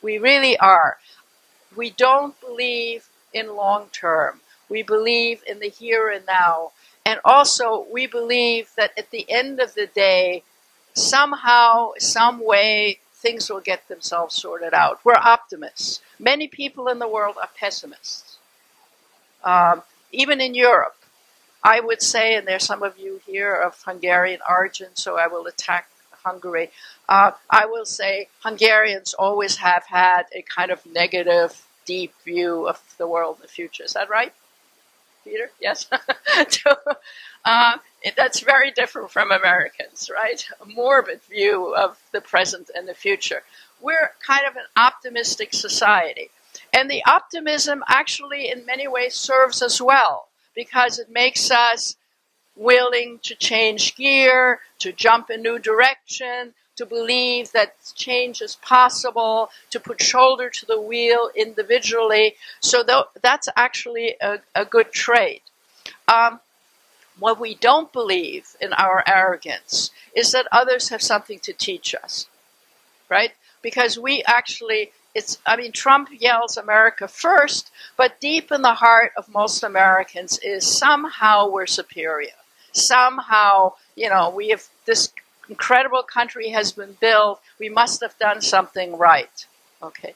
We really are. We don't believe in long term. We believe in the here and now. And also, we believe that at the end of the day, somehow, some way, things will get themselves sorted out. We're optimists. Many people in the world are pessimists. Even in Europe, I would say, and there's some of you here of Hungarian origin, so I will attack Hungary. I will say Hungarians always have had a kind of negative, deep view of the world in the future. Is that right? Peter? Yes? That's very different from Americans, right? A morbid view of the present and the future. We're kind of an optimistic society. And the optimism actually in many ways serves us well because it makes us willing to change gear, to jump in new direction, to believe that change is possible, to put shoulder to the wheel individually. So that's actually a good trait. What we don't believe in our arrogance is that others have something to teach us, right? Because we actually, Trump yells America first, but deep in the heart of most Americans is somehow we're superior. Somehow, we have this incredible country has been built. We must have done something right. Okay.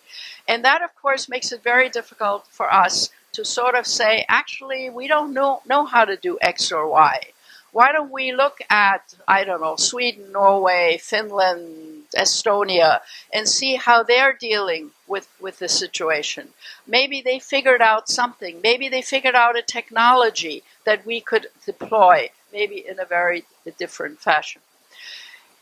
And that, of course, makes it very difficult for us to sort of say, actually, we don't know how to do X or Y. Why don't we look at, Sweden, Norway, Finland, Estonia, and see how they're dealing with the situation? Maybe they figured out something. Maybe they figured out a technology that we could deploy, maybe in a very different fashion.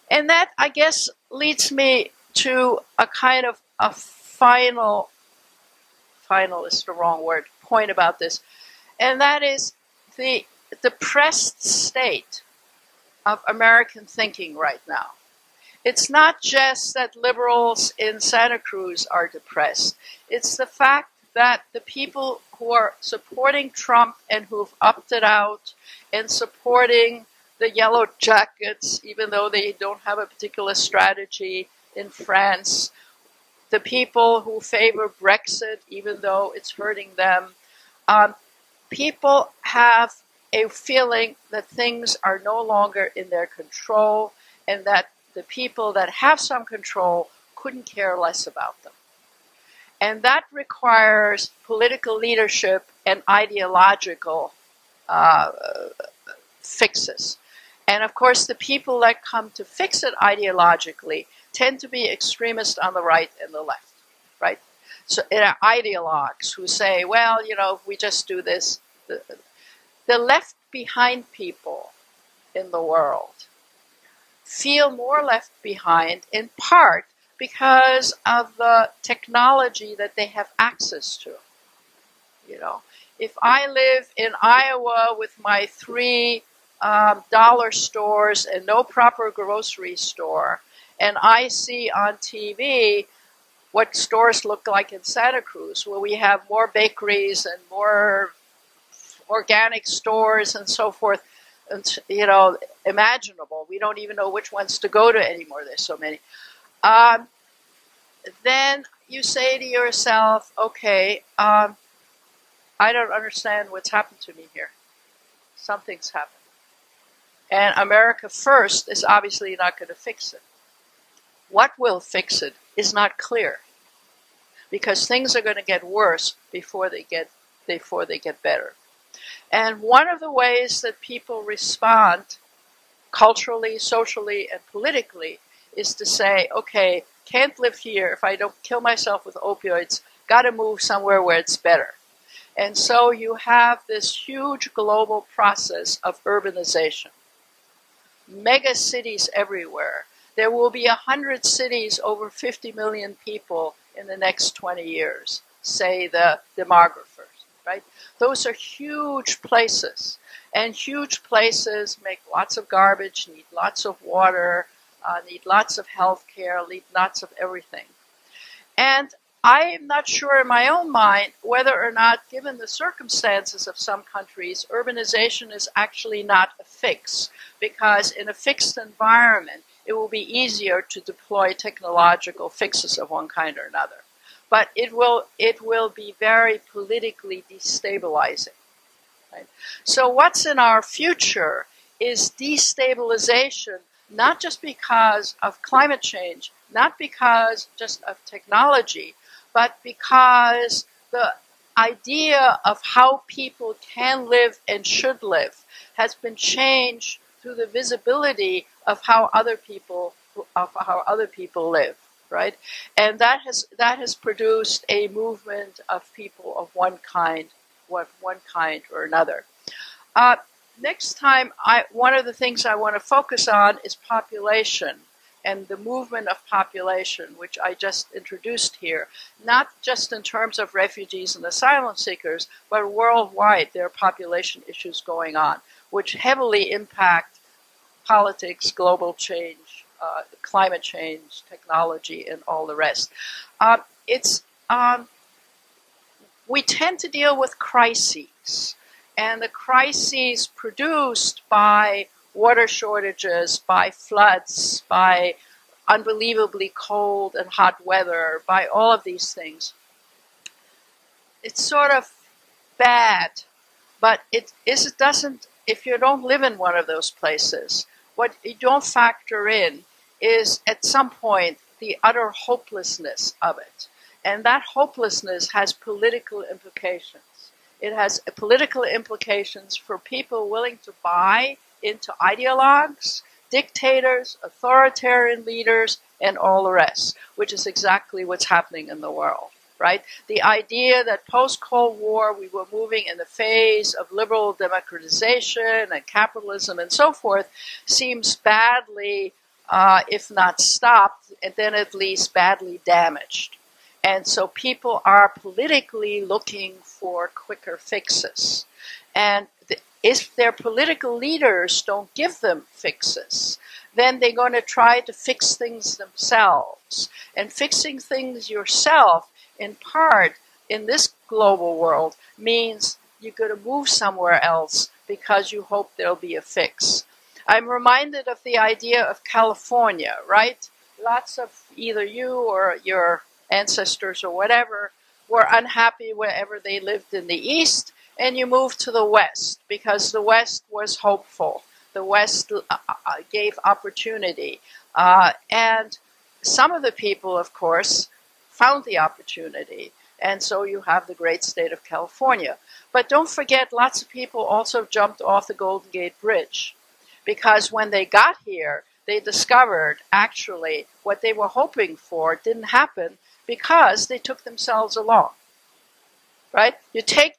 And that, I guess, leads me to a kind of a final is the wrong word, point about this. And that is the depressed state of American thinking right now. It's not just that liberals in Santa Cruz are depressed. It's the fact that the people who are supporting Trump and who've opted out and supporting the yellow jackets, even though they don't have a particular strategy in France, the people who favor Brexit, even though it's hurting them. People have a feeling that things are no longer in their control and that the people that have some control couldn't care less about them. And that requires political leadership and ideological fixes. And of course, the people that come to fix it ideologically tend to be extremists on the right and the left, right? So ideologues who say, well, if we just do this, the left behind people in the world feel more left behind in part because of the technology that they have access to. If I live in Iowa with my $3 stores and no proper grocery store, and I see on TV what stores look like in Santa Cruz, where we have more bakeries and more organic stores and so forth, and, imaginable. We don't even know which ones to go to anymore. There's so many. Then you say to yourself, okay, I don't understand what's happened to me here. Something's happened. And America First is obviously not going to fix it. What will fix it is not clear, because things are going to get worse before they get better. And one of the ways that people respond culturally, socially, and politically is to say, okay, can't live here if I don't kill myself with opioids, got to move somewhere where it's better. And so you have this huge global process of urbanization. Mega cities everywhere. There will be 100 cities over 50 million people in the next 20 years, say the demographers, right? Those are huge places. And huge places make lots of garbage, need lots of water, need lots of health care, need lots of everything. And I am not sure in my own mind whether or not, given the circumstances of some countries, urbanization is actually not a fix, because in a fixed environment, it will be easier to deploy technological fixes of one kind or another. But it will be very politically destabilizing. Right? So what's in our future is destabilization, not just because of climate change, not because just of technology, but because the idea of how people can live and should live has been changed through the visibility of how other people live, right? And that has produced a movement of people of one kind or another. Next time, one of the things I want to focus on is population and the movement of population, which I just introduced here, not just in terms of refugees and asylum seekers, but worldwide there are population issues going on, which heavily impact politics, global change, climate change, technology, and all the rest. We tend to deal with crises, and the crises produced by water shortages, by floods, by unbelievably cold and hot weather, by all of these things. It's sort of bad, but it doesn't, if you don't live in one of those places, what you don't factor in is at some point the utter hopelessness of it. And that hopelessness has political implications. It has political implications for people willing to buy into ideologues, dictators, authoritarian leaders, and all the rest, which is exactly what's happening in the world, right? The idea that post-Cold War we were moving in the phase of liberal democratization and capitalism and so forth seems badly, if not stopped, and then at least badly damaged. And so people are politically looking for quicker fixes. And if their political leaders don't give them fixes, then they're going to try to fix things themselves. And fixing things yourself, in part, in this global world, means you're going to move somewhere else because you hope there'll be a fix. I'm reminded of the idea of California, right? Lots of either you or your ancestors or whatever were unhappy wherever they lived in the East, and you moved to the West because the West was hopeful. The West gave opportunity. And some of the people, of course, found the opportunity. And so you have the great state of California. But don't forget, lots of people also jumped off the Golden Gate Bridge. Because when they got here, they discovered actually what they were hoping for didn't happen because they took themselves along. Right? You take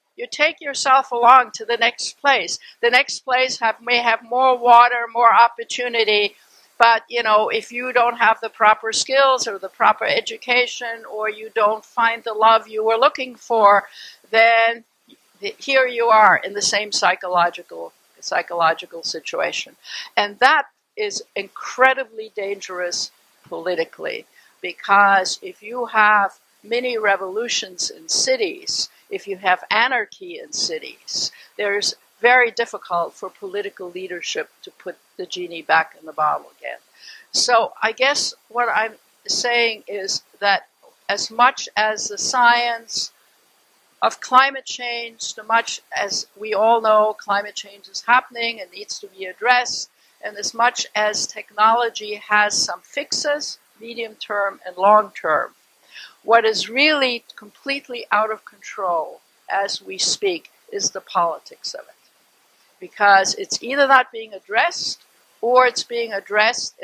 yourself along to the next place. The next place may have more water, more opportunity, but if you don't have the proper skills or the proper education, or you don't find the love you were looking for, then here you are in the same psychological situation. And that is incredibly dangerous politically, because if you have mini revolutions in cities, if you have anarchy in cities, there's very difficult for political leadership to put the genie back in the bottle again. So I guess what I'm saying is that as much as the science of climate change, so much as we all know climate change is happening and needs to be addressed, and as much as technology has some fixes, medium term and long term, what is really completely out of control as we speak is the politics of it. Because it's either not being addressed, or it's being addressed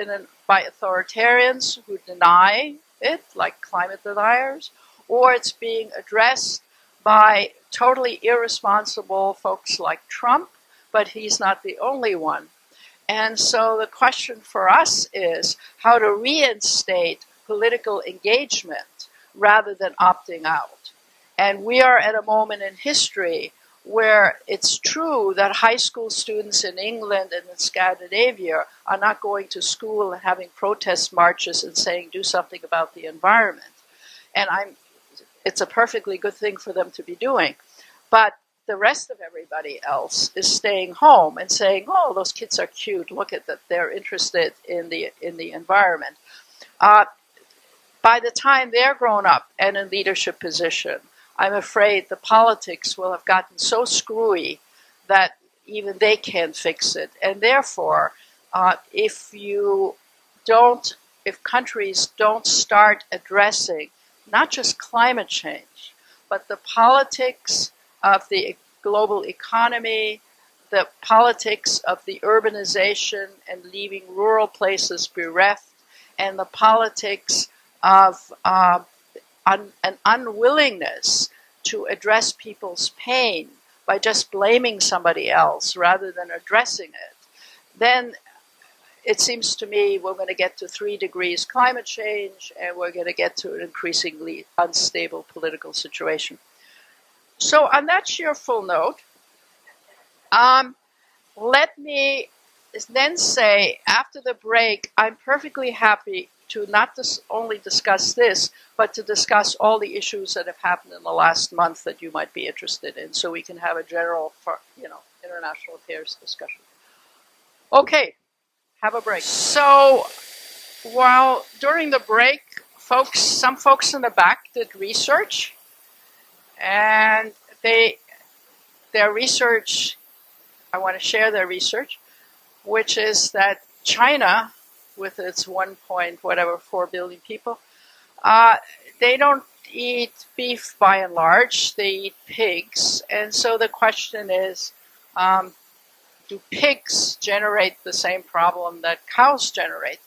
by authoritarians who deny it, like climate deniers, or it's being addressed by totally irresponsible folks like Trump, but he's not the only one. And so the question for us is how to reinstate political engagement rather than opting out. And we are at a moment in history where it's true that high school students in England and in Scandinavia are not going to school and having protest marches and saying, do something about the environment. And it's a perfectly good thing for them to be doing. But the rest of everybody else is staying home and saying, oh, those kids are cute. Look at that. They're interested in the environment. By the time they're grown up and in leadership position, I'm afraid the politics will have gotten so screwy that even they can't fix it. And therefore, if countries don't start addressing not just climate change, but the politics of the global economy, the politics of the urbanization and leaving rural places bereft, and the politics of an unwillingness to address people's pain by just blaming somebody else rather than addressing it, then it seems to me we're going to get to 3 degrees climate change, and we're going to get to an increasingly unstable political situation. So on that cheerful note, let me then say, after the break, I'm perfectly happy to not only discuss this, but to discuss all the issues that have happened in the last month that you might be interested in, so we can have a general, international affairs discussion. Okay, have a break. So, while during the break, some folks in the back did research, and their research, I want to share their research, which is that China, with its 4 billion people, they don't eat beef by and large, they eat pigs. And so the question is, do pigs generate the same problem that cows generate?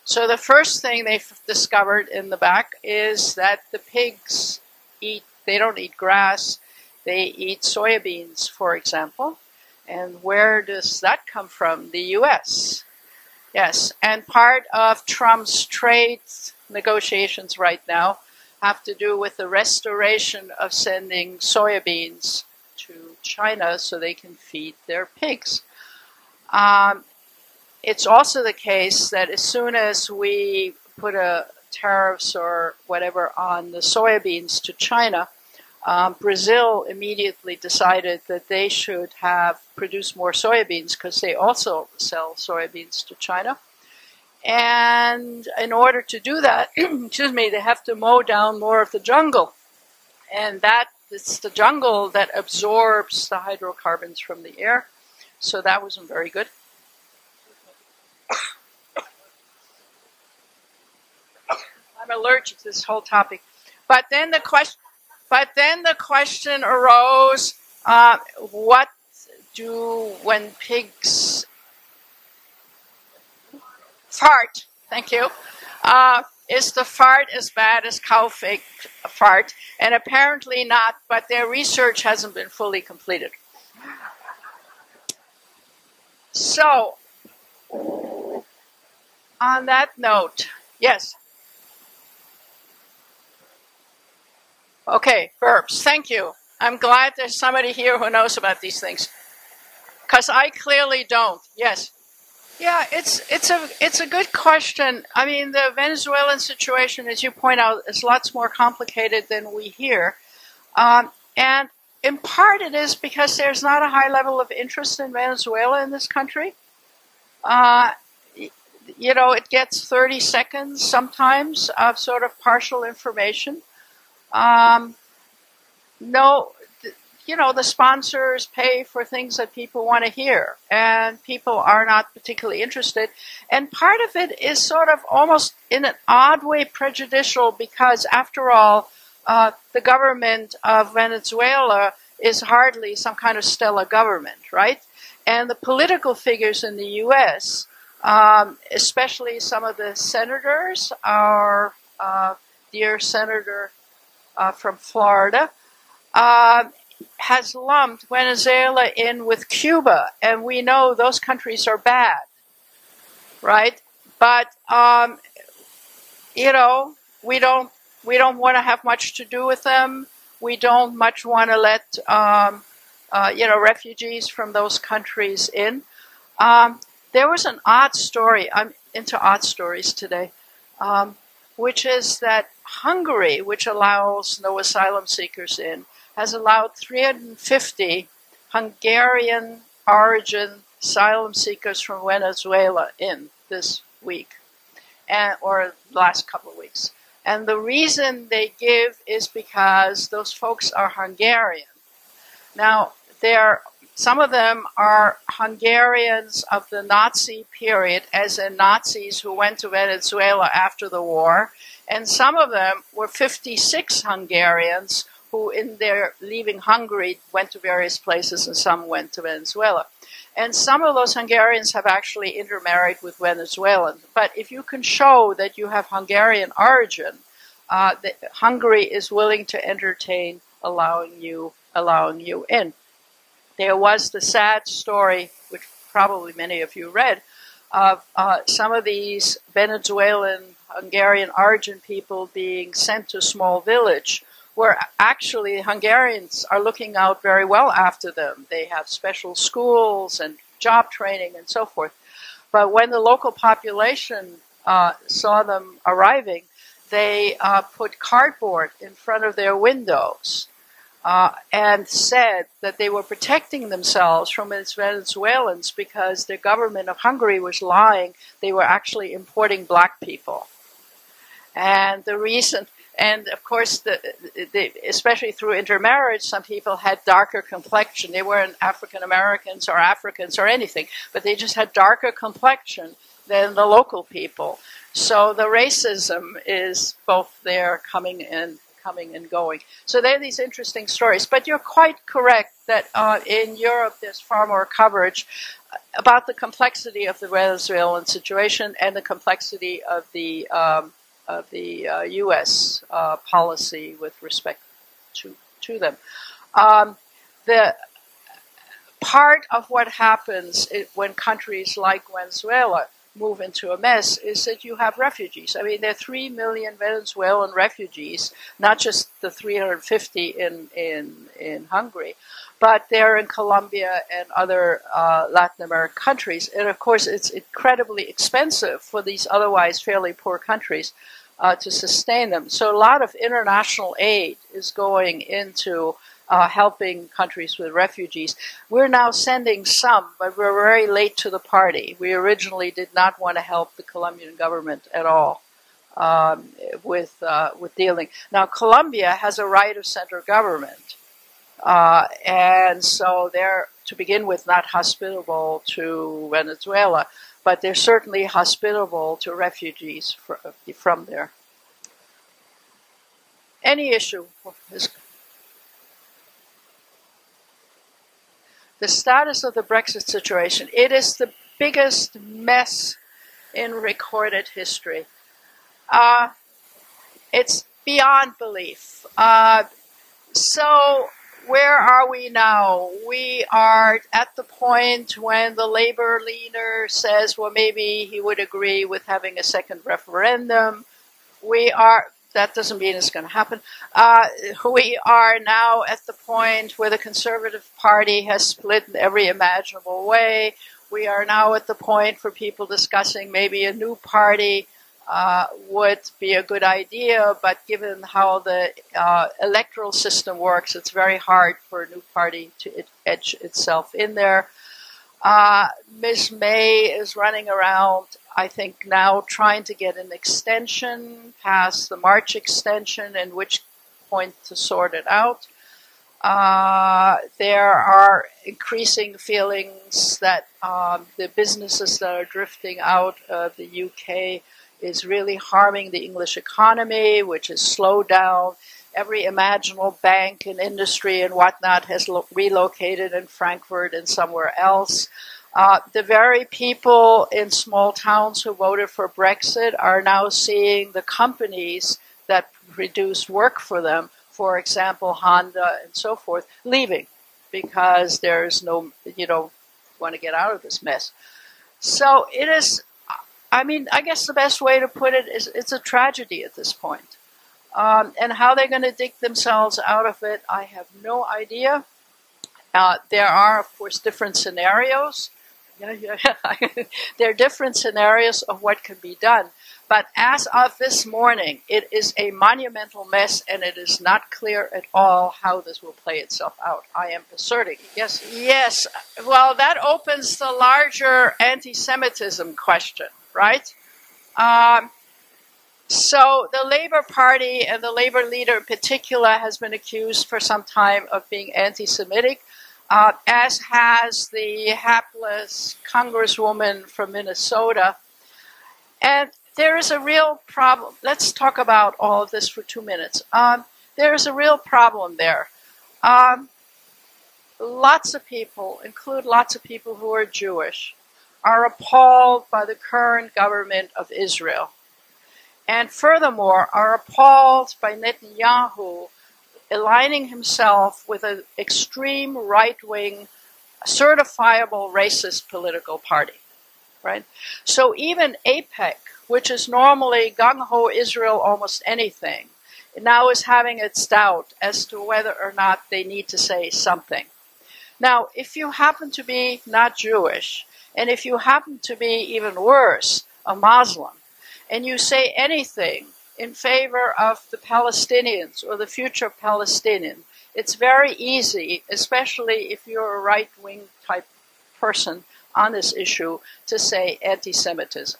So the first thing they've discovered in the back is that the pigs they don't eat grass, they eat soybeans, for example. And where does that come from? The U.S. Yes, and part of Trump's trade negotiations right now have to do with the restoration of sending soybeans to China so they can feed their pigs. It's also the case that as soon as we put tariffs or whatever on the soybeans to China, Brazil immediately decided that they should produce more soybeans because they also sell soybeans to China. And in order to do that, excuse me, they have to mow down more of the jungle. And it's the jungle that absorbs the hydrocarbons from the air. So that wasn't very good. I'm allergic to this whole topic. But then the question arose, what do when pigs fart? Thank you. Is the fart as bad as cow fart? And apparently not, but their research hasn't been fully completed. So, on that note, yes. Okay, verbs. Thank you. I'm glad there's somebody here who knows about these things, because I clearly don't. Yes. Yeah, it's a good question. I mean, the Venezuelan situation, as you point out, is lots more complicated than we hear, and in part it is because there's not a high level of interest in Venezuela in this country. You know, it gets 30 seconds sometimes of sort of partial information. No, you know, the sponsors pay for things that people want to hear, and people are not particularly interested. And part of it is sort of almost in an odd way prejudicial because, after all, the government of Venezuela is hardly some kind of stellar government, right? And the political figures in the U.S., especially some of the senators, our dear senator from Florida, has lumped Venezuela in with Cuba, and we know those countries are bad, right? But you know, we don't want to have much to do with them. We don't much want to let you know, refugees from those countries in. There was an odd story. I'm into odd stories today, which is that Hungary, which allows no asylum seekers in, has allowed 350 Hungarian origin asylum seekers from Venezuela in this week, or last couple of weeks. And the reason they give is because those folks are Hungarian. Now, some of them are Hungarians of the Nazi period, as in Nazis who went to Venezuela after the war, and some of them were 56 Hungarians who, in their leaving Hungary, went to various places, and some went to Venezuela. And some of those Hungarians have actually intermarried with Venezuelans. But if you can show that you have Hungarian origin, Hungary is willing to entertain allowing you in. There was the sad story, which probably many of you read, of some of these Venezuelan Hungarian origin people being sent to a small village where actually Hungarians are looking out very well after them. They have special schools and job training and so forth. But when the local population saw them arriving, they put cardboard in front of their windows and said that they were protecting themselves from these Venezuelans because the government of Hungary was lying. They were actually importing black people. And the reason... And, of course, especially through intermarriage, some people had darker complexion. They weren't African Americans or Africans or anything, but they just had darker complexion than the local people. So the racism is both there coming and going. So there are these interesting stories. But you're quite correct that in Europe there's far more coverage about the complexity of the Venezuelan situation and the complexity of the U.S. Policy with respect to them. The part of what happens when countries like Venezuela move into a mess is that you have refugees. I mean, there are 3 million Venezuelan refugees, not just the 350 in Hungary, but they're in Colombia and other Latin American countries. And, of course, it's incredibly expensive for these otherwise fairly poor countries to sustain them. So a lot of international aid is going into helping countries with refugees. We're now sending some, but we're very late to the party. We originally did not want to help the Colombian government at all with dealing. Now, Colombia has a right of center government, and so they're, to begin with, not hospitable to Venezuela, but they're certainly hospitable to refugees from there. Any issue is the status of the Brexit situation. It is the biggest mess in recorded history. It's beyond belief. So where are we now? We are at the point when the Labour leader says, well, maybe he would agree with having a second referendum. That doesn't mean it's going to happen. We are now at the point where the Conservative Party has split in every imaginable way. We are now at the point for people discussing maybe a new party would be a good idea, but given how the electoral system works, it's very hard for a new party to edge itself in there. Ms. May is running around, I think, now trying to get an extension past the March extension, and which point to sort it out. There are increasing feelings that the businesses that are drifting out of the UK is really harming the English economy, which is slowed down. Every imaginable bank and industry and whatnot has relocated in Frankfurt and somewhere else. The very people in small towns who voted for Brexit are now seeing the companies that produce work for them, for example, Honda and so forth, leaving because there's no, you don't want to get out of this mess. So it is, I mean, I guess the best way to put it is it's a tragedy at this point. And how they're going to dig themselves out of it, I have no idea. There are, of course, different scenarios. There are different scenarios of what can be done. But as of this morning, it is a monumental mess, and it is not clear at all how this will play itself out. I am asserting. Yes. Yes. Well, that opens the larger anti-Semitism question, right? So the Labour Party and the Labour leader in particular has been accused for some time of being anti-Semitic, as has the hapless congresswoman from Minnesota. And there is a real problem. Let's talk about all of this for 2 minutes. There is a real problem there. Lots of people, include lots of people who are Jewish, are appalled by the current government of Israel. And furthermore, are appalled by Netanyahu aligning himself with an extreme right-wing, certifiable racist political party, right? So even AIPAC, which is normally gung-ho Israel almost anything, now is having its doubt as to whether or not they need to say something. Now, if you happen to be not Jewish, and if you happen to be, even worse, a Muslim, and you say anything in favor of the Palestinians or the future Palestinian, it's very easy, especially if you're a right-wing type person on this issue, to say anti-Semitism.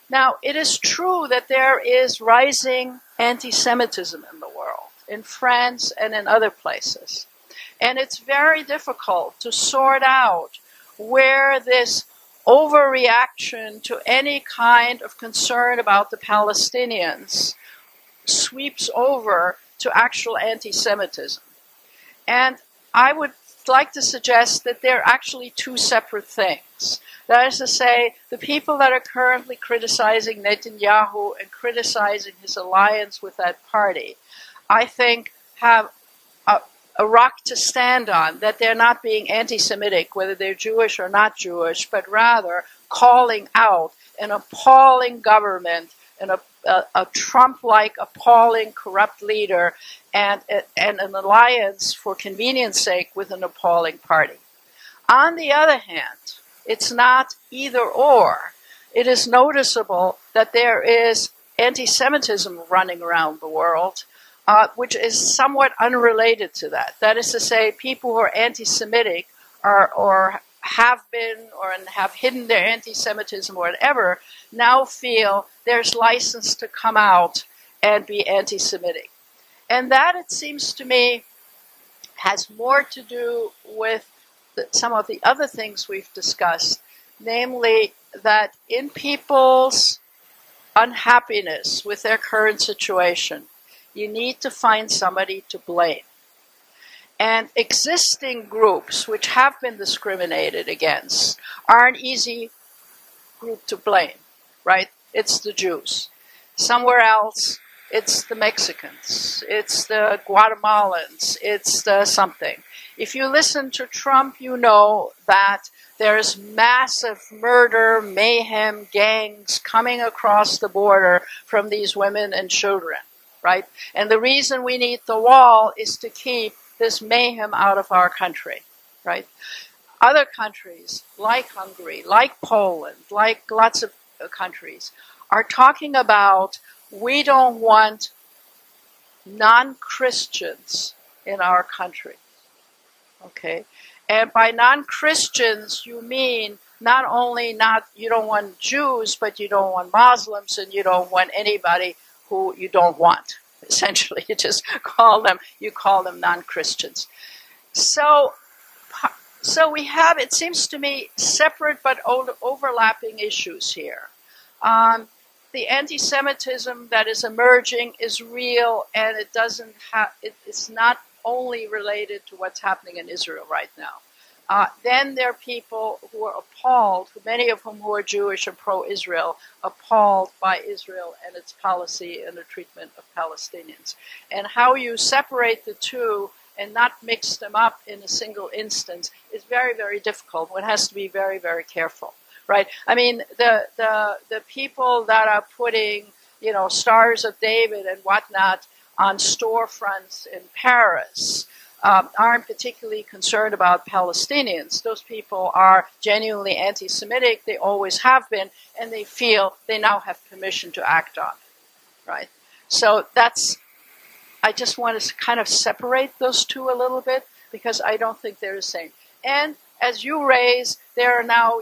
Now, it is true that there is rising anti-Semitism in the world, in France and in other places. And it's very difficult to sort out where this overreaction to any kind of concern about the Palestinians sweeps over to actual anti-Semitism. And I would like to suggest that they're actually two separate things. That is to say, the people that are currently criticizing Netanyahu and criticizing his alliance with that party, I think have a rock to stand on, that they're not being anti-Semitic, whether they're Jewish or not Jewish, but rather calling out an appalling government and a Trump-like appalling corrupt leader and an alliance for convenience sake with an appalling party. On the other hand, it's not either or. It is noticeable that there is anti-Semitism running around the world, which is somewhat unrelated to that. That is to say, people who are anti-Semitic or have been or have hidden their anti-Semitism or whatever now feel there's license to come out and be anti-Semitic. And that, it seems to me, has more to do with some of the other things we've discussed, namely that in people's unhappiness with their current situation, you need to find somebody to blame. And existing groups which have been discriminated against are an easy group to blame, right? It's the Jews. Somewhere else, it's the Mexicans, it's the Guatemalans, it's the something. If you listen to Trump, you know that there's massive murder, mayhem, gangs coming across the border from these women and children, right? And the reason we need the wall is to keep this mayhem out of our country, right? Other countries, like Hungary, like Poland, like lots of countries, are talking about we don't want non-Christians in our country, okay? And by non-Christians, you mean not only you don't want Jews, but you don't want Muslims, and you don't want anybody who you don't want. Essentially, you call them non-Christians. So we have, it seems to me, separate but overlapping issues here. The anti-Semitism that is emerging is real, and it's not only related to what's happening in Israel right now. Then there are people who are appalled, many of whom who are Jewish and pro-Israel, appalled by Israel and its policy and the treatment of Palestinians. And how you separate the two and not mix them up in a single instance is very, very difficult. One has to be very, very careful, right? I mean, the people that are putting, Stars of David and whatnot on storefronts in Paris aren't particularly concerned about Palestinians. Those people are genuinely anti-Semitic, they always have been, and they feel they now have permission to act on it, right? So I just want to kind of separate those two a little bit, because I don't think they're the same. And as you raise, there are now,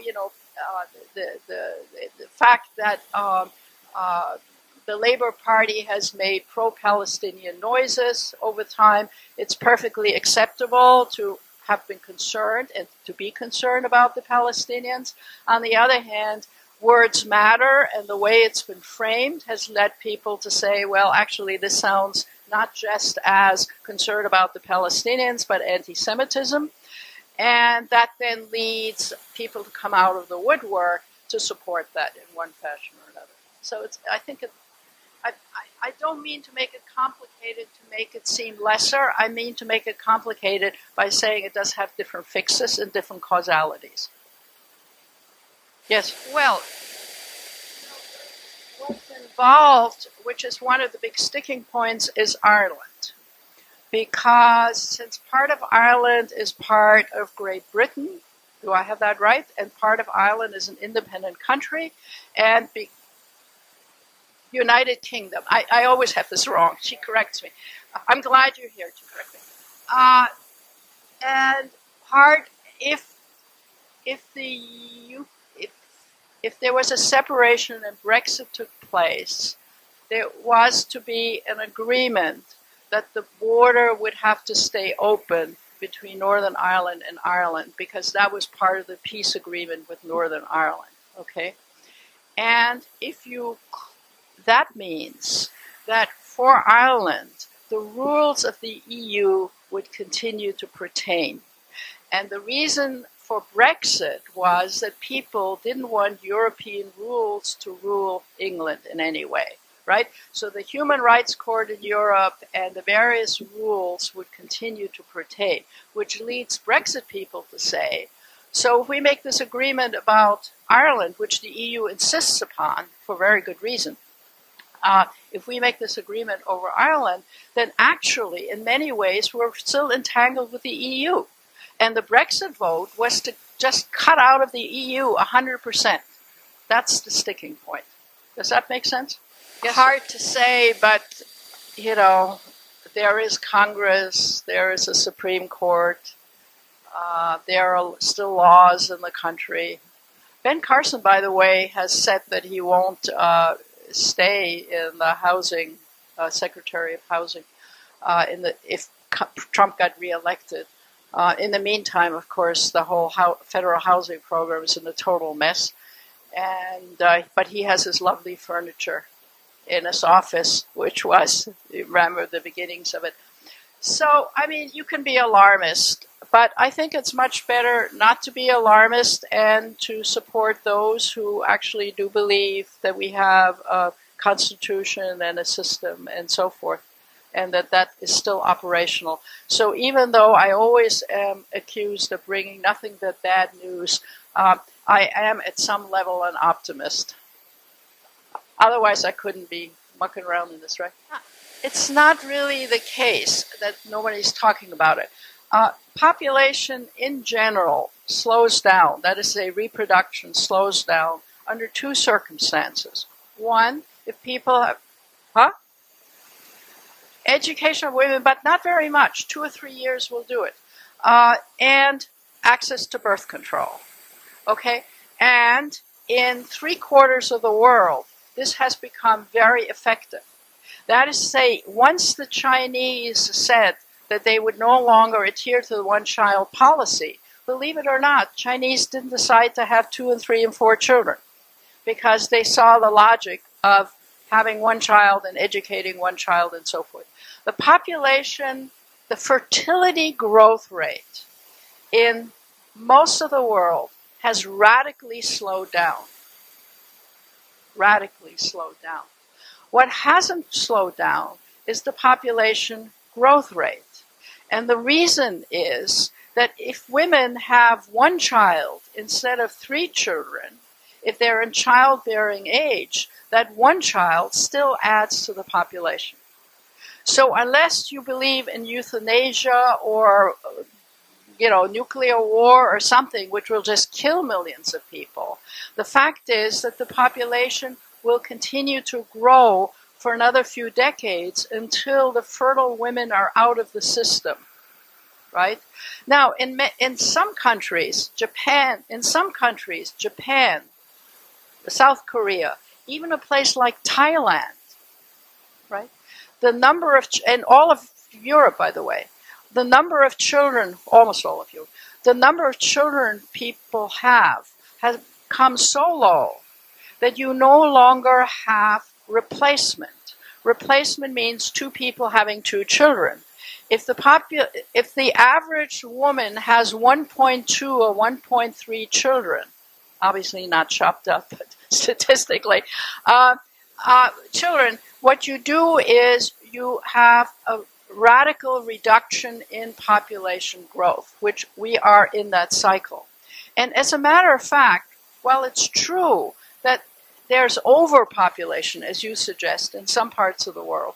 the fact that the Labour Party has made pro-Palestinian noises over time. It's perfectly acceptable to have been concerned and to be concerned about the Palestinians. On the other hand, words matter, and the way it's been framed has led people to say, well, actually, this sounds not just as concerned about the Palestinians, but anti-Semitism. And that then leads people to come out of the woodwork to support that in one fashion or another. So I don't mean to make it complicated to make it seem lesser. I mean to make it complicated by saying it does have different fixes and different causalities. Yes? Well, what's involved, which is one of the big sticking points, is Ireland. Because since part of Ireland is part of Great Britain, do I have that right? And part of Ireland is an independent country, and United Kingdom. I always have this wrong. She corrects me. I'm glad you're here to correct me. And if there was a separation and Brexit took place, there was to be an agreement that the border would have to stay open between Northern Ireland and Ireland, because that was part of the peace agreement with Northern Ireland. Okay, and that means that for Ireland, the rules of the EU would continue to pertain. And the reason for Brexit was that people didn't want European rules to rule England in any way, right? So the Human Rights Court in Europe and the various rules would continue to pertain, which leads Brexit people to say, so if we make this agreement about Ireland, which the EU insists upon for very good reason, if we make this agreement over Ireland, then actually, in many ways, we're still entangled with the EU. And the Brexit vote was to just cut out of the EU 100%. That's the sticking point. Does that make sense? Yes, hard to say, but, you know, there is Congress, there is a Supreme Court, there are still laws in the country. Ben Carson, by the way, has said that he won't stay in the housing, Secretary of Housing, if Trump got reelected. In the meantime, of course, the whole federal housing program is in a total mess. And but he has his lovely furniture in his office, which was, you remember the beginnings of it. So, I mean, you can be alarmist, but I think it's much better not to be alarmist and to support those who actually do believe that we have a constitution and a system and so forth, and that is still operational. So even though I always am accused of bringing nothing but bad news, I am at some level an optimist. Otherwise, I couldn't be mucking around in this, right? It's not really the case that nobody's talking about it. Population in general slows down. That is to say, reproduction slows down under two circumstances. One, if people have, education of women, but not very much. 2 or 3 years will do it. And access to birth control. Okay? And in 3/4 of the world, this has become very effective. That is to say, once the Chinese said that they would no longer adhere to the one-child policy, believe it or not, Chinese didn't decide to have 2 and 3 and 4 children because they saw the logic of having one child and educating one child and so forth. The population, the fertility growth rate in most of the world has radically slowed down. Radically slowed down. What hasn't slowed down is the population growth rate. And the reason is that if women have one child instead of 3 children, if they're in childbearing age, that one child still adds to the population. So unless you believe in euthanasia or, you know, nuclear war or something which will just kill millions of people, the fact is that the population will continue to grow for another few decades until the fertile women are out of the system, right? Now, in some countries, Japan, South Korea, even a place like Thailand, right? The number of, and all of Europe, by the way, the number of children, almost all of you, the number of children people have has come so low that you no longer have replacement. Replacement means 2 people having 2 children. If the average woman has 1.2 or 1.3 children, obviously not chopped up, but statistically, children, what you do is you have a radical reduction in population growth, which we are in that cycle. And as a matter of fact, while it's true that there's overpopulation, as you suggest, in some parts of the world,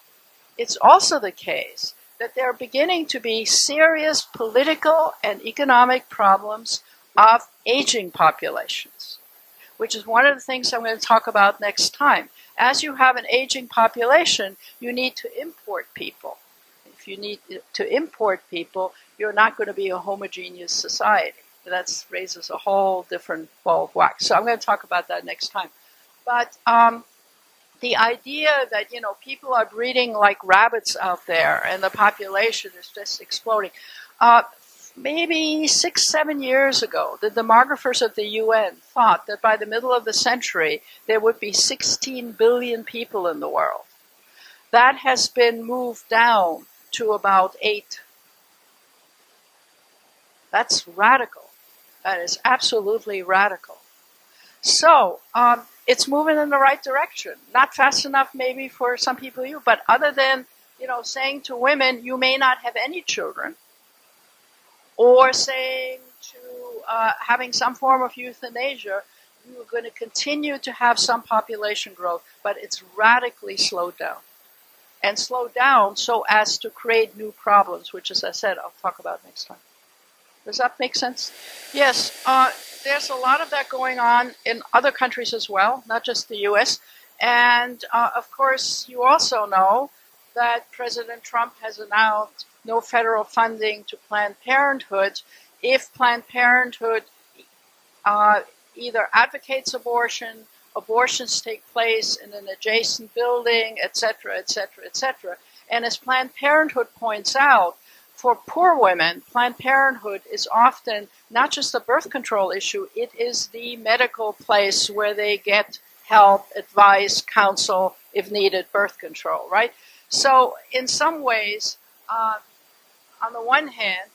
it's also the case that there are beginning to be serious political and economic problems of aging populations, which is one of the things I'm going to talk about next time. As you have an aging population, you need to import people. If you need to import people, you're not going to be a homogeneous society. That raises a whole different ball of wax. So I'm going to talk about that next time. But the idea that, you know, people are breeding like rabbits out there and the population is just exploding. Maybe 6-7 years ago, the demographers at the UN thought that by the middle of the century, there would be 16 billion people in the world. That has been moved down to about 8. That's radical. That is absolutely radical. So, it's moving in the right direction. Not fast enough maybe for some people, but other than, you know, saying to women, you may not have any children, or saying to having some form of euthanasia, you're going to continue to have some population growth, but it's radically slowed down. And slowed down so as to create new problems, which, as I said, I'll talk about next time. Does that make sense? Yes, there's a lot of that going on in other countries as well, not just the U.S. And of course, you also know that President Trump has announced no federal funding to Planned Parenthood if Planned Parenthood either advocates abortion, abortions take place in an adjacent building, etc., etc., etc. And as Planned Parenthood points out, for poor women, Planned Parenthood is often not just a birth control issue, it is the medical place where they get help, advice, counsel, if needed, birth control, right? So in some ways, on the one hand,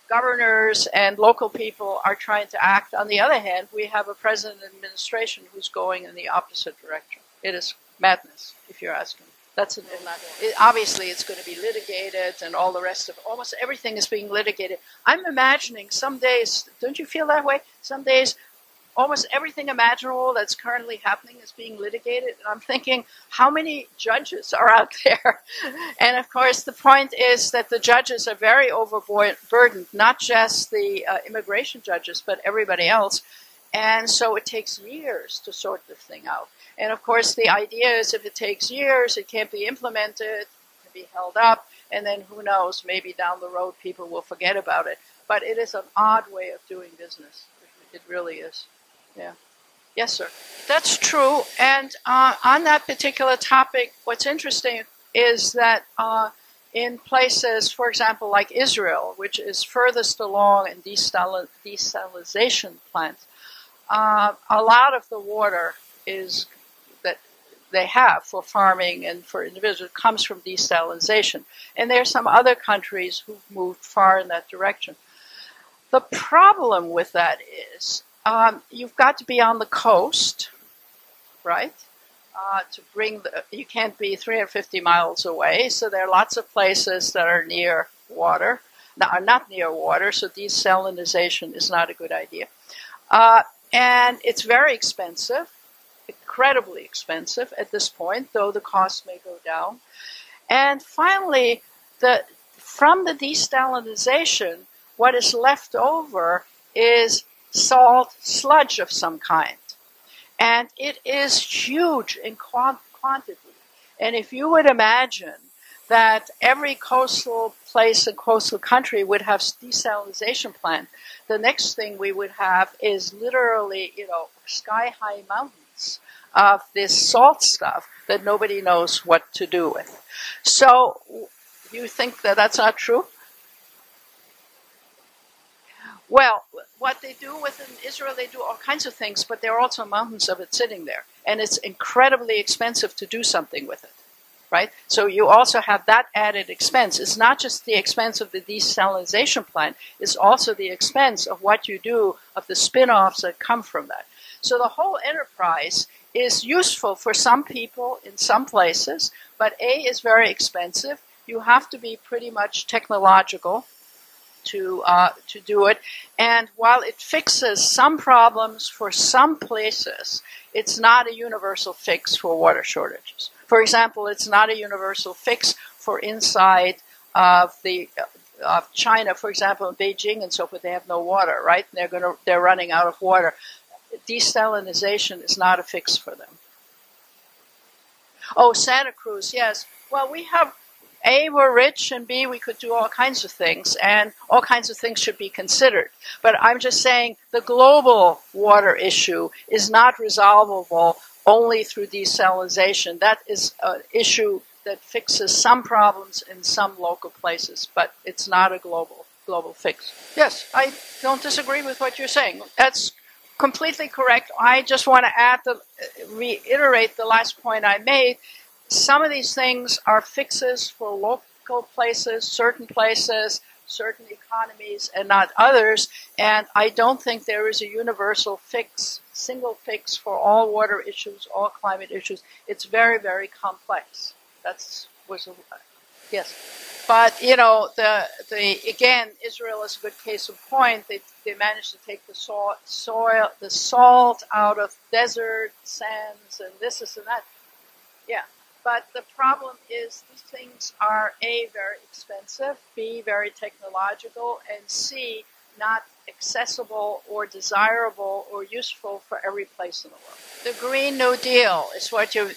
governors and local people are trying to act. On the other hand, we have a president and administration who's going in the opposite direction. It is madness, if you're asking. That's obviously it's going to be litigated and all the rest of it. Almost everything is being litigated. I'm imagining some days, don't you feel that way? Some days almost everything imaginable that's currently happening is being litigated. And I'm thinking, how many judges are out there? And of course, the point is that the judges are very overburdened, not just the immigration judges, but everybody else. And so it takes years to sort this thing out. And of course, the idea is if it takes years, it can't be implemented, it can be held up, and then who knows, maybe down the road people will forget about it. But it is an odd way of doing business. It really is. Yeah. Yes, sir. That's true. And on that particular topic, what's interesting is that in places, for example, like Israel, which is furthest along in desalination plants, a lot of the water is that they have for farming and for individuals comes from desalination. And there are some other countries who've moved far in that direction. The problem with that is you've got to be on the coast, right? To bring you can't be 350 miles away. So there are lots of places that are near water, are not near water. So desalination is not a good idea. And it's very expensive, incredibly expensive at this point, though the cost may go down. And finally, from the desalination, what is left over is salt sludge of some kind. And it is huge in quantity. And if you would imagine that every coastal place and coastal country would have desalination plant, the next thing we would have is literally, sky-high mountains of this salt stuff that nobody knows what to do with. So you think that that's not true? Well, what they do within Israel, they do all kinds of things, but there are also mountains of it sitting there. And it's incredibly expensive to do something with it, right? So you also have that added expense. It's not just the expense of the desalination plant, it's also the expense of what you do, of the spin-offs that come from that. So the whole enterprise is useful for some people in some places, but A, is very expensive. You have to be pretty much technological to do it. And while it fixes some problems for some places, it's not a universal fix for water shortages. For example, it's not a universal fix for inside of China, for example, in Beijing and so forth. They have no water, right? They're running out of water. Desalination is not a fix for them. Oh, Santa Cruz, yes. Well, we have A, we're rich, and B, we could do all kinds of things, and all kinds of things should be considered. But I'm just saying the global water issue is not resolvable only through desalination. That is an issue that fixes some problems in some local places, but it's not a global fix. Yes, I don't disagree with what you're saying. That's completely correct. I just want to reiterate the last point I made. Some of these things are fixes for local places, certain economies, and not others. And I don't think there is a universal fix, single fix for all water issues, all climate issues. It's very, very complex. Yes. But, again, Israel is a good case in point. They managed to take the salt out of desert sands and this and that. Yeah. But the problem is these things are A, very expensive, B, very technological, and C, not accessible or desirable or useful for every place in the world. The Green New Deal is what you...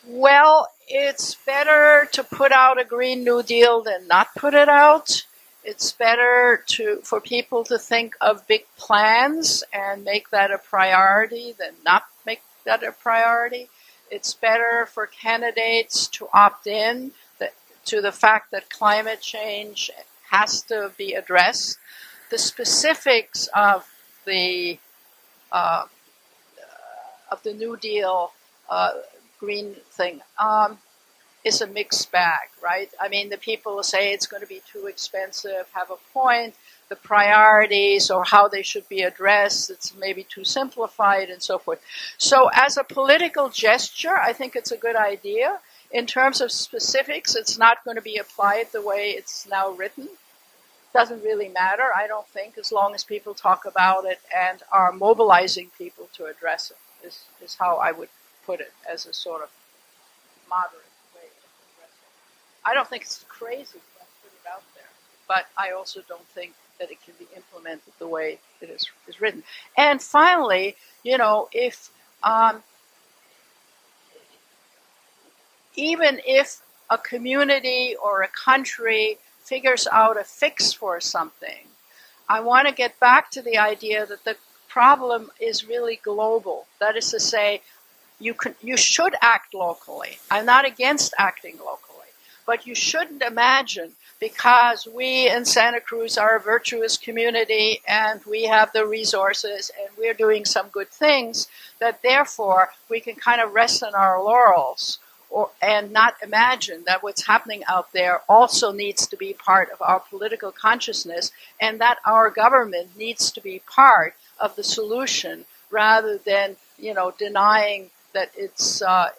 Well, it's better to put out a Green New Deal than not put it out. It's better for people to think of big plans and make that a priority than not make that a priority. It's better for candidates to opt in to the fact that climate change has to be addressed. The specifics of the New Deal green thing is a mixed bag, right? I mean, the people who say it's going to be too expensive have a point. The priorities or how they should be addressed, it's maybe too simplified and so forth. So as a political gesture, I think it's a good idea. In terms of specifics, it's not going to be applied the way it's now written. Doesn't really matter, I don't think, as long as people talk about it and are mobilizing people to address it, is how I would put it, as a sort of moderate way of addressing it. I don't think it's crazy to put it out there, but I also don't think that it can be implemented the way it is written. And finally, you know, if even if a community or a country figures out a fix for something, I want to get back to the idea that the problem is really global. That is to say, you should act locally. I'm not against acting locally, but you shouldn't imagine because we in Santa Cruz are a virtuous community and we have the resources and we're doing some good things, that therefore we can kind of rest on our laurels and not imagine that what's happening out there also needs to be part of our political consciousness and that our government needs to be part of the solution rather than, you know, denying that it's a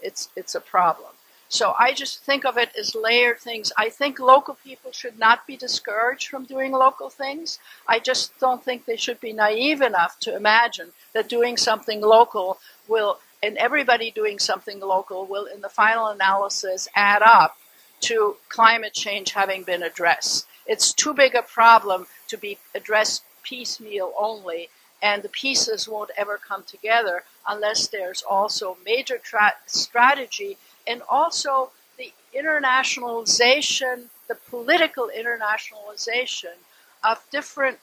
problem. So I just think of it as layered things. I think local people should not be discouraged from doing local things. I just don't think they should be naive enough to imagine that doing something local will, and everybody doing something local will, in the final analysis, add up to climate change having been addressed. It's too big a problem to be addressed piecemeal only, and the pieces won't ever come together unless there's also major strategy and also the internationalization, the political internationalization of different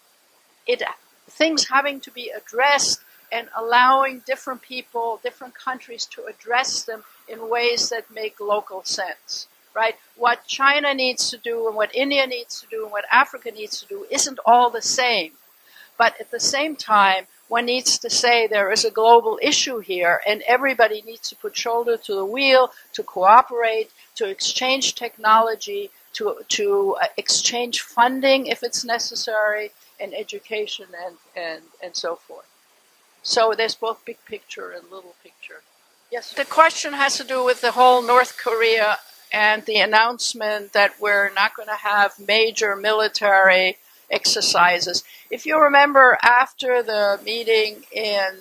things having to be addressed and allowing different people, different countries to address them in ways that make local sense, right? What China needs to do and what India needs to do and what Africa needs to do isn't all the same. But at the same time, one needs to say there is a global issue here and everybody needs to put shoulder to the wheel, to cooperate, to exchange technology, to exchange funding if it's necessary, and education and so forth. So there's both big picture and little picture. Yes, the question has to do with the whole North Korea and the announcement that we're not going to have major military exercises. If you remember, after the meeting in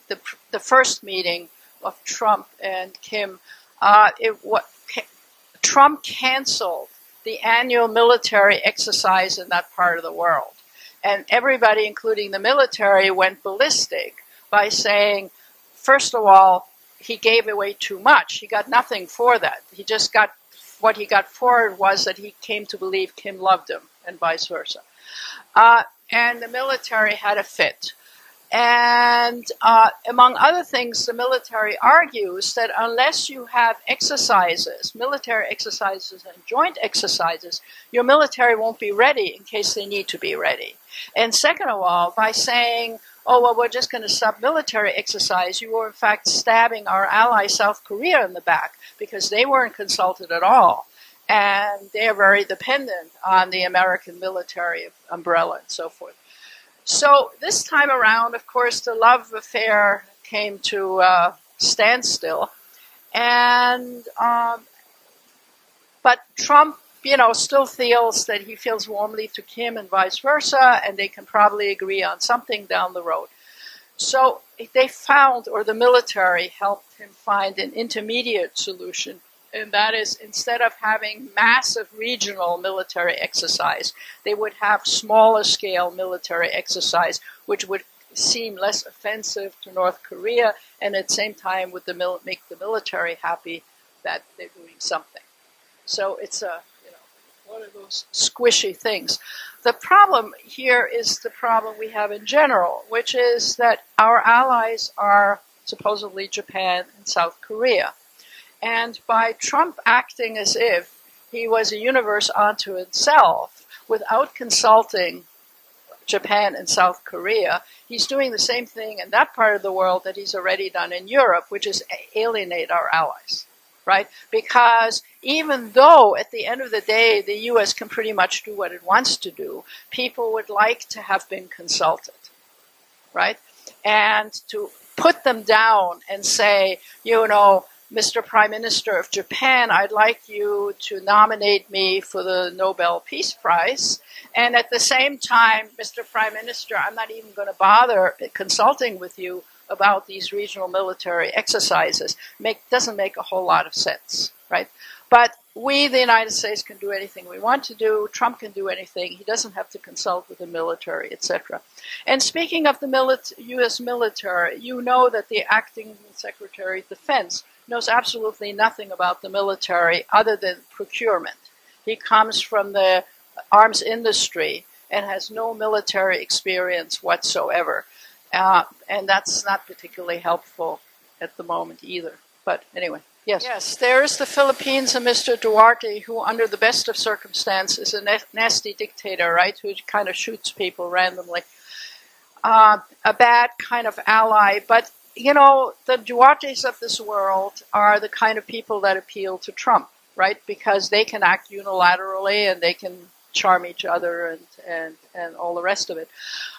the first meeting of Trump and Kim, Trump canceled the annual military exercise in that part of the world. And everybody, including the military, went ballistic by saying, first of all, he gave away too much. He got nothing for that. He just got, what he got for it was that he came to believe Kim loved him and vice versa. And the military had a fit. And among other things, the military argues that unless you have exercises, military exercises and joint exercises, your military won't be ready in case they need to be ready. And second of all, by saying, oh, well, we're just going to stop military exercise, you were in fact stabbing our ally South Korea in the back because they weren't consulted at all. And they're very dependent on the American military umbrella and so forth. So this time around, of course, the love affair came to a standstill. And, but Trump, you know, still feels that he feels warmly to Kim and vice versa, and they can probably agree on something down the road. So they found, or the military helped him find an intermediate solution And that is, instead of having massive regional military exercise, they would have smaller scale military exercise, which would seem less offensive to North Korea, and at the same time would make the military happy that they're doing something. So it's one of those squishy things. The problem here is the problem we have in general, which is that our allies are supposedly Japan and South Korea. And by Trump acting as if he was a universe unto himself without consulting Japan and South Korea, he's doing the same thing in that part of the world that he's already done in Europe, which is alienate our allies. Right? Because even though at the end of the day the U.S. can pretty much do what it wants to do, people would like to have been consulted, right? And to put them down and say, Mr. Prime Minister of Japan, I'd like you to nominate me for the Nobel Peace Prize. And at the same time, Mr. Prime Minister, I'm not even going to bother consulting with you about these regional military exercises. Doesn't make a whole lot of sense, right? But we, the United States, can do anything we want to do. Trump can do anything. He doesn't have to consult with the military, etc. And speaking of the U.S. military, you know that the acting Secretary of Defense knows absolutely nothing about the military other than procurement. He comes from the arms industry and has no military experience whatsoever. And that's not particularly helpful at the moment either. But anyway, yes. Yes, there is the Philippines and Mr. Duarte, who under the best of circumstances is a nasty dictator, right, who kind of shoots people randomly. A bad kind of ally. But, the Duartes of this world are the kind of people that appeal to Trump, right, because they can act unilaterally and they can charm each other and all the rest of it.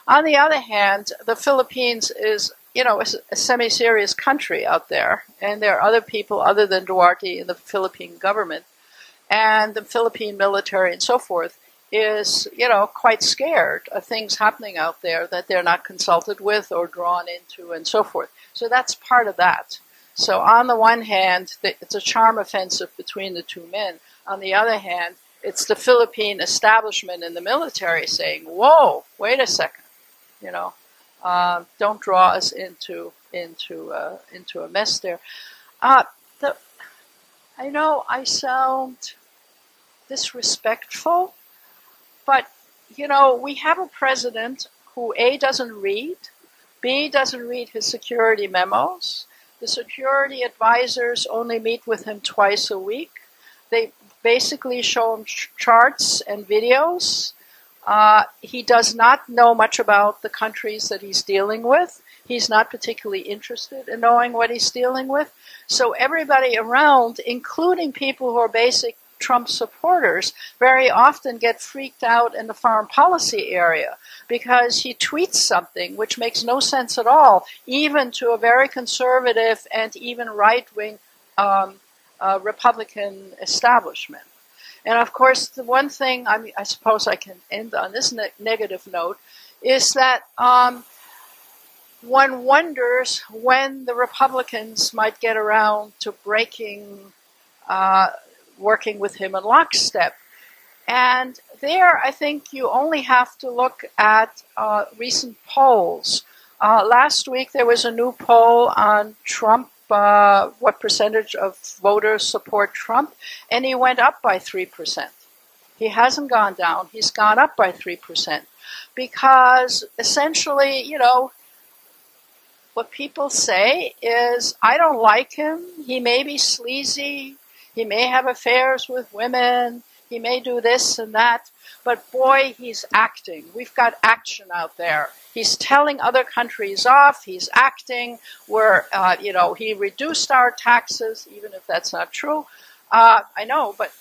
On the other hand, the Philippines is, a semi-serious country out there, and there are other people other than Duarte in the Philippine government, and the Philippine military and so forth is, quite scared of things happening out there that they're not consulted with or drawn into and so forth. So that's part of that. So on the one hand, it's a charm offensive between the two men. On the other hand, it's the Philippine establishment in the military saying, whoa, wait a second, don't draw us into a mess there. I know I sound disrespectful, but, we have a president who A, doesn't read, B, doesn't read his security memos. The security advisors only meet with him twice a week. They basically show him charts and videos. He does not know much about the countries that he's dealing with. He's not particularly interested in knowing what he's dealing with. So everybody around, including people who are basic Trump supporters, very often get freaked out in the foreign policy area because he tweets something which makes no sense at all, even to a very conservative and even right-wing Republican establishment. And of course, the one thing, I suppose I can end on this negative note, is that one wonders when the Republicans might get around to working with him in lockstep. And there, I think you only have to look at recent polls. Last week, there was a new poll on Trump, what percentage of voters support Trump, and he went up by 3%. He hasn't gone down. He's gone up by 3%. Because essentially, what people say is, I don't like him. He may be sleazy. He may have affairs with women. He may do this and that. But boy, he's acting. We've got action out there. He's telling other countries off. He's acting. He reduced our taxes, even if that's not true. I know, but,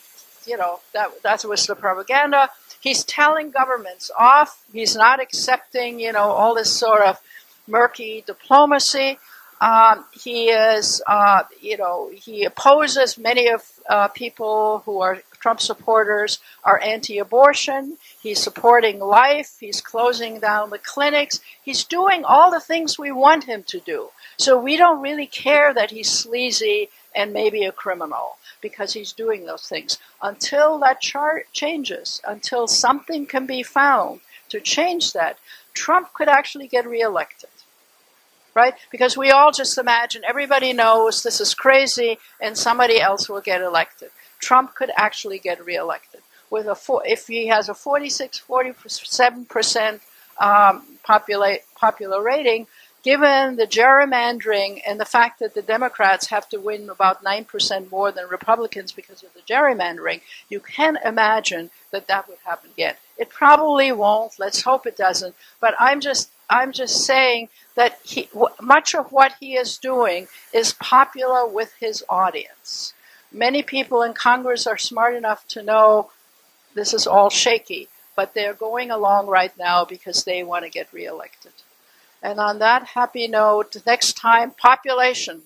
that was the propaganda. He's telling governments off. He's not accepting, all this sort of murky diplomacy. He is, he opposes many of people who are Trump supporters are anti-abortion. He's supporting life. He's closing down the clinics. He's doing all the things we want him to do. So we don't really care that he's sleazy and maybe a criminal because he's doing those things. Until that chart changes, until something can be found to change that, Trump could actually get reelected. Right? Because we all just imagine, everybody knows this is crazy and somebody else will get elected. Trump could actually get reelected. With if he has a 46, 47% popular rating, given the gerrymandering and the fact that the Democrats have to win about 9% more than Republicans because of the gerrymandering, you can imagine that that would happen again. It probably won't. Let's hope it doesn't. But I'm just saying that much of what he is doing is popular with his audience. Many people in Congress are smart enough to know this is all shaky, but they're going along right now because they want to get reelected. And on that happy note, next time, population.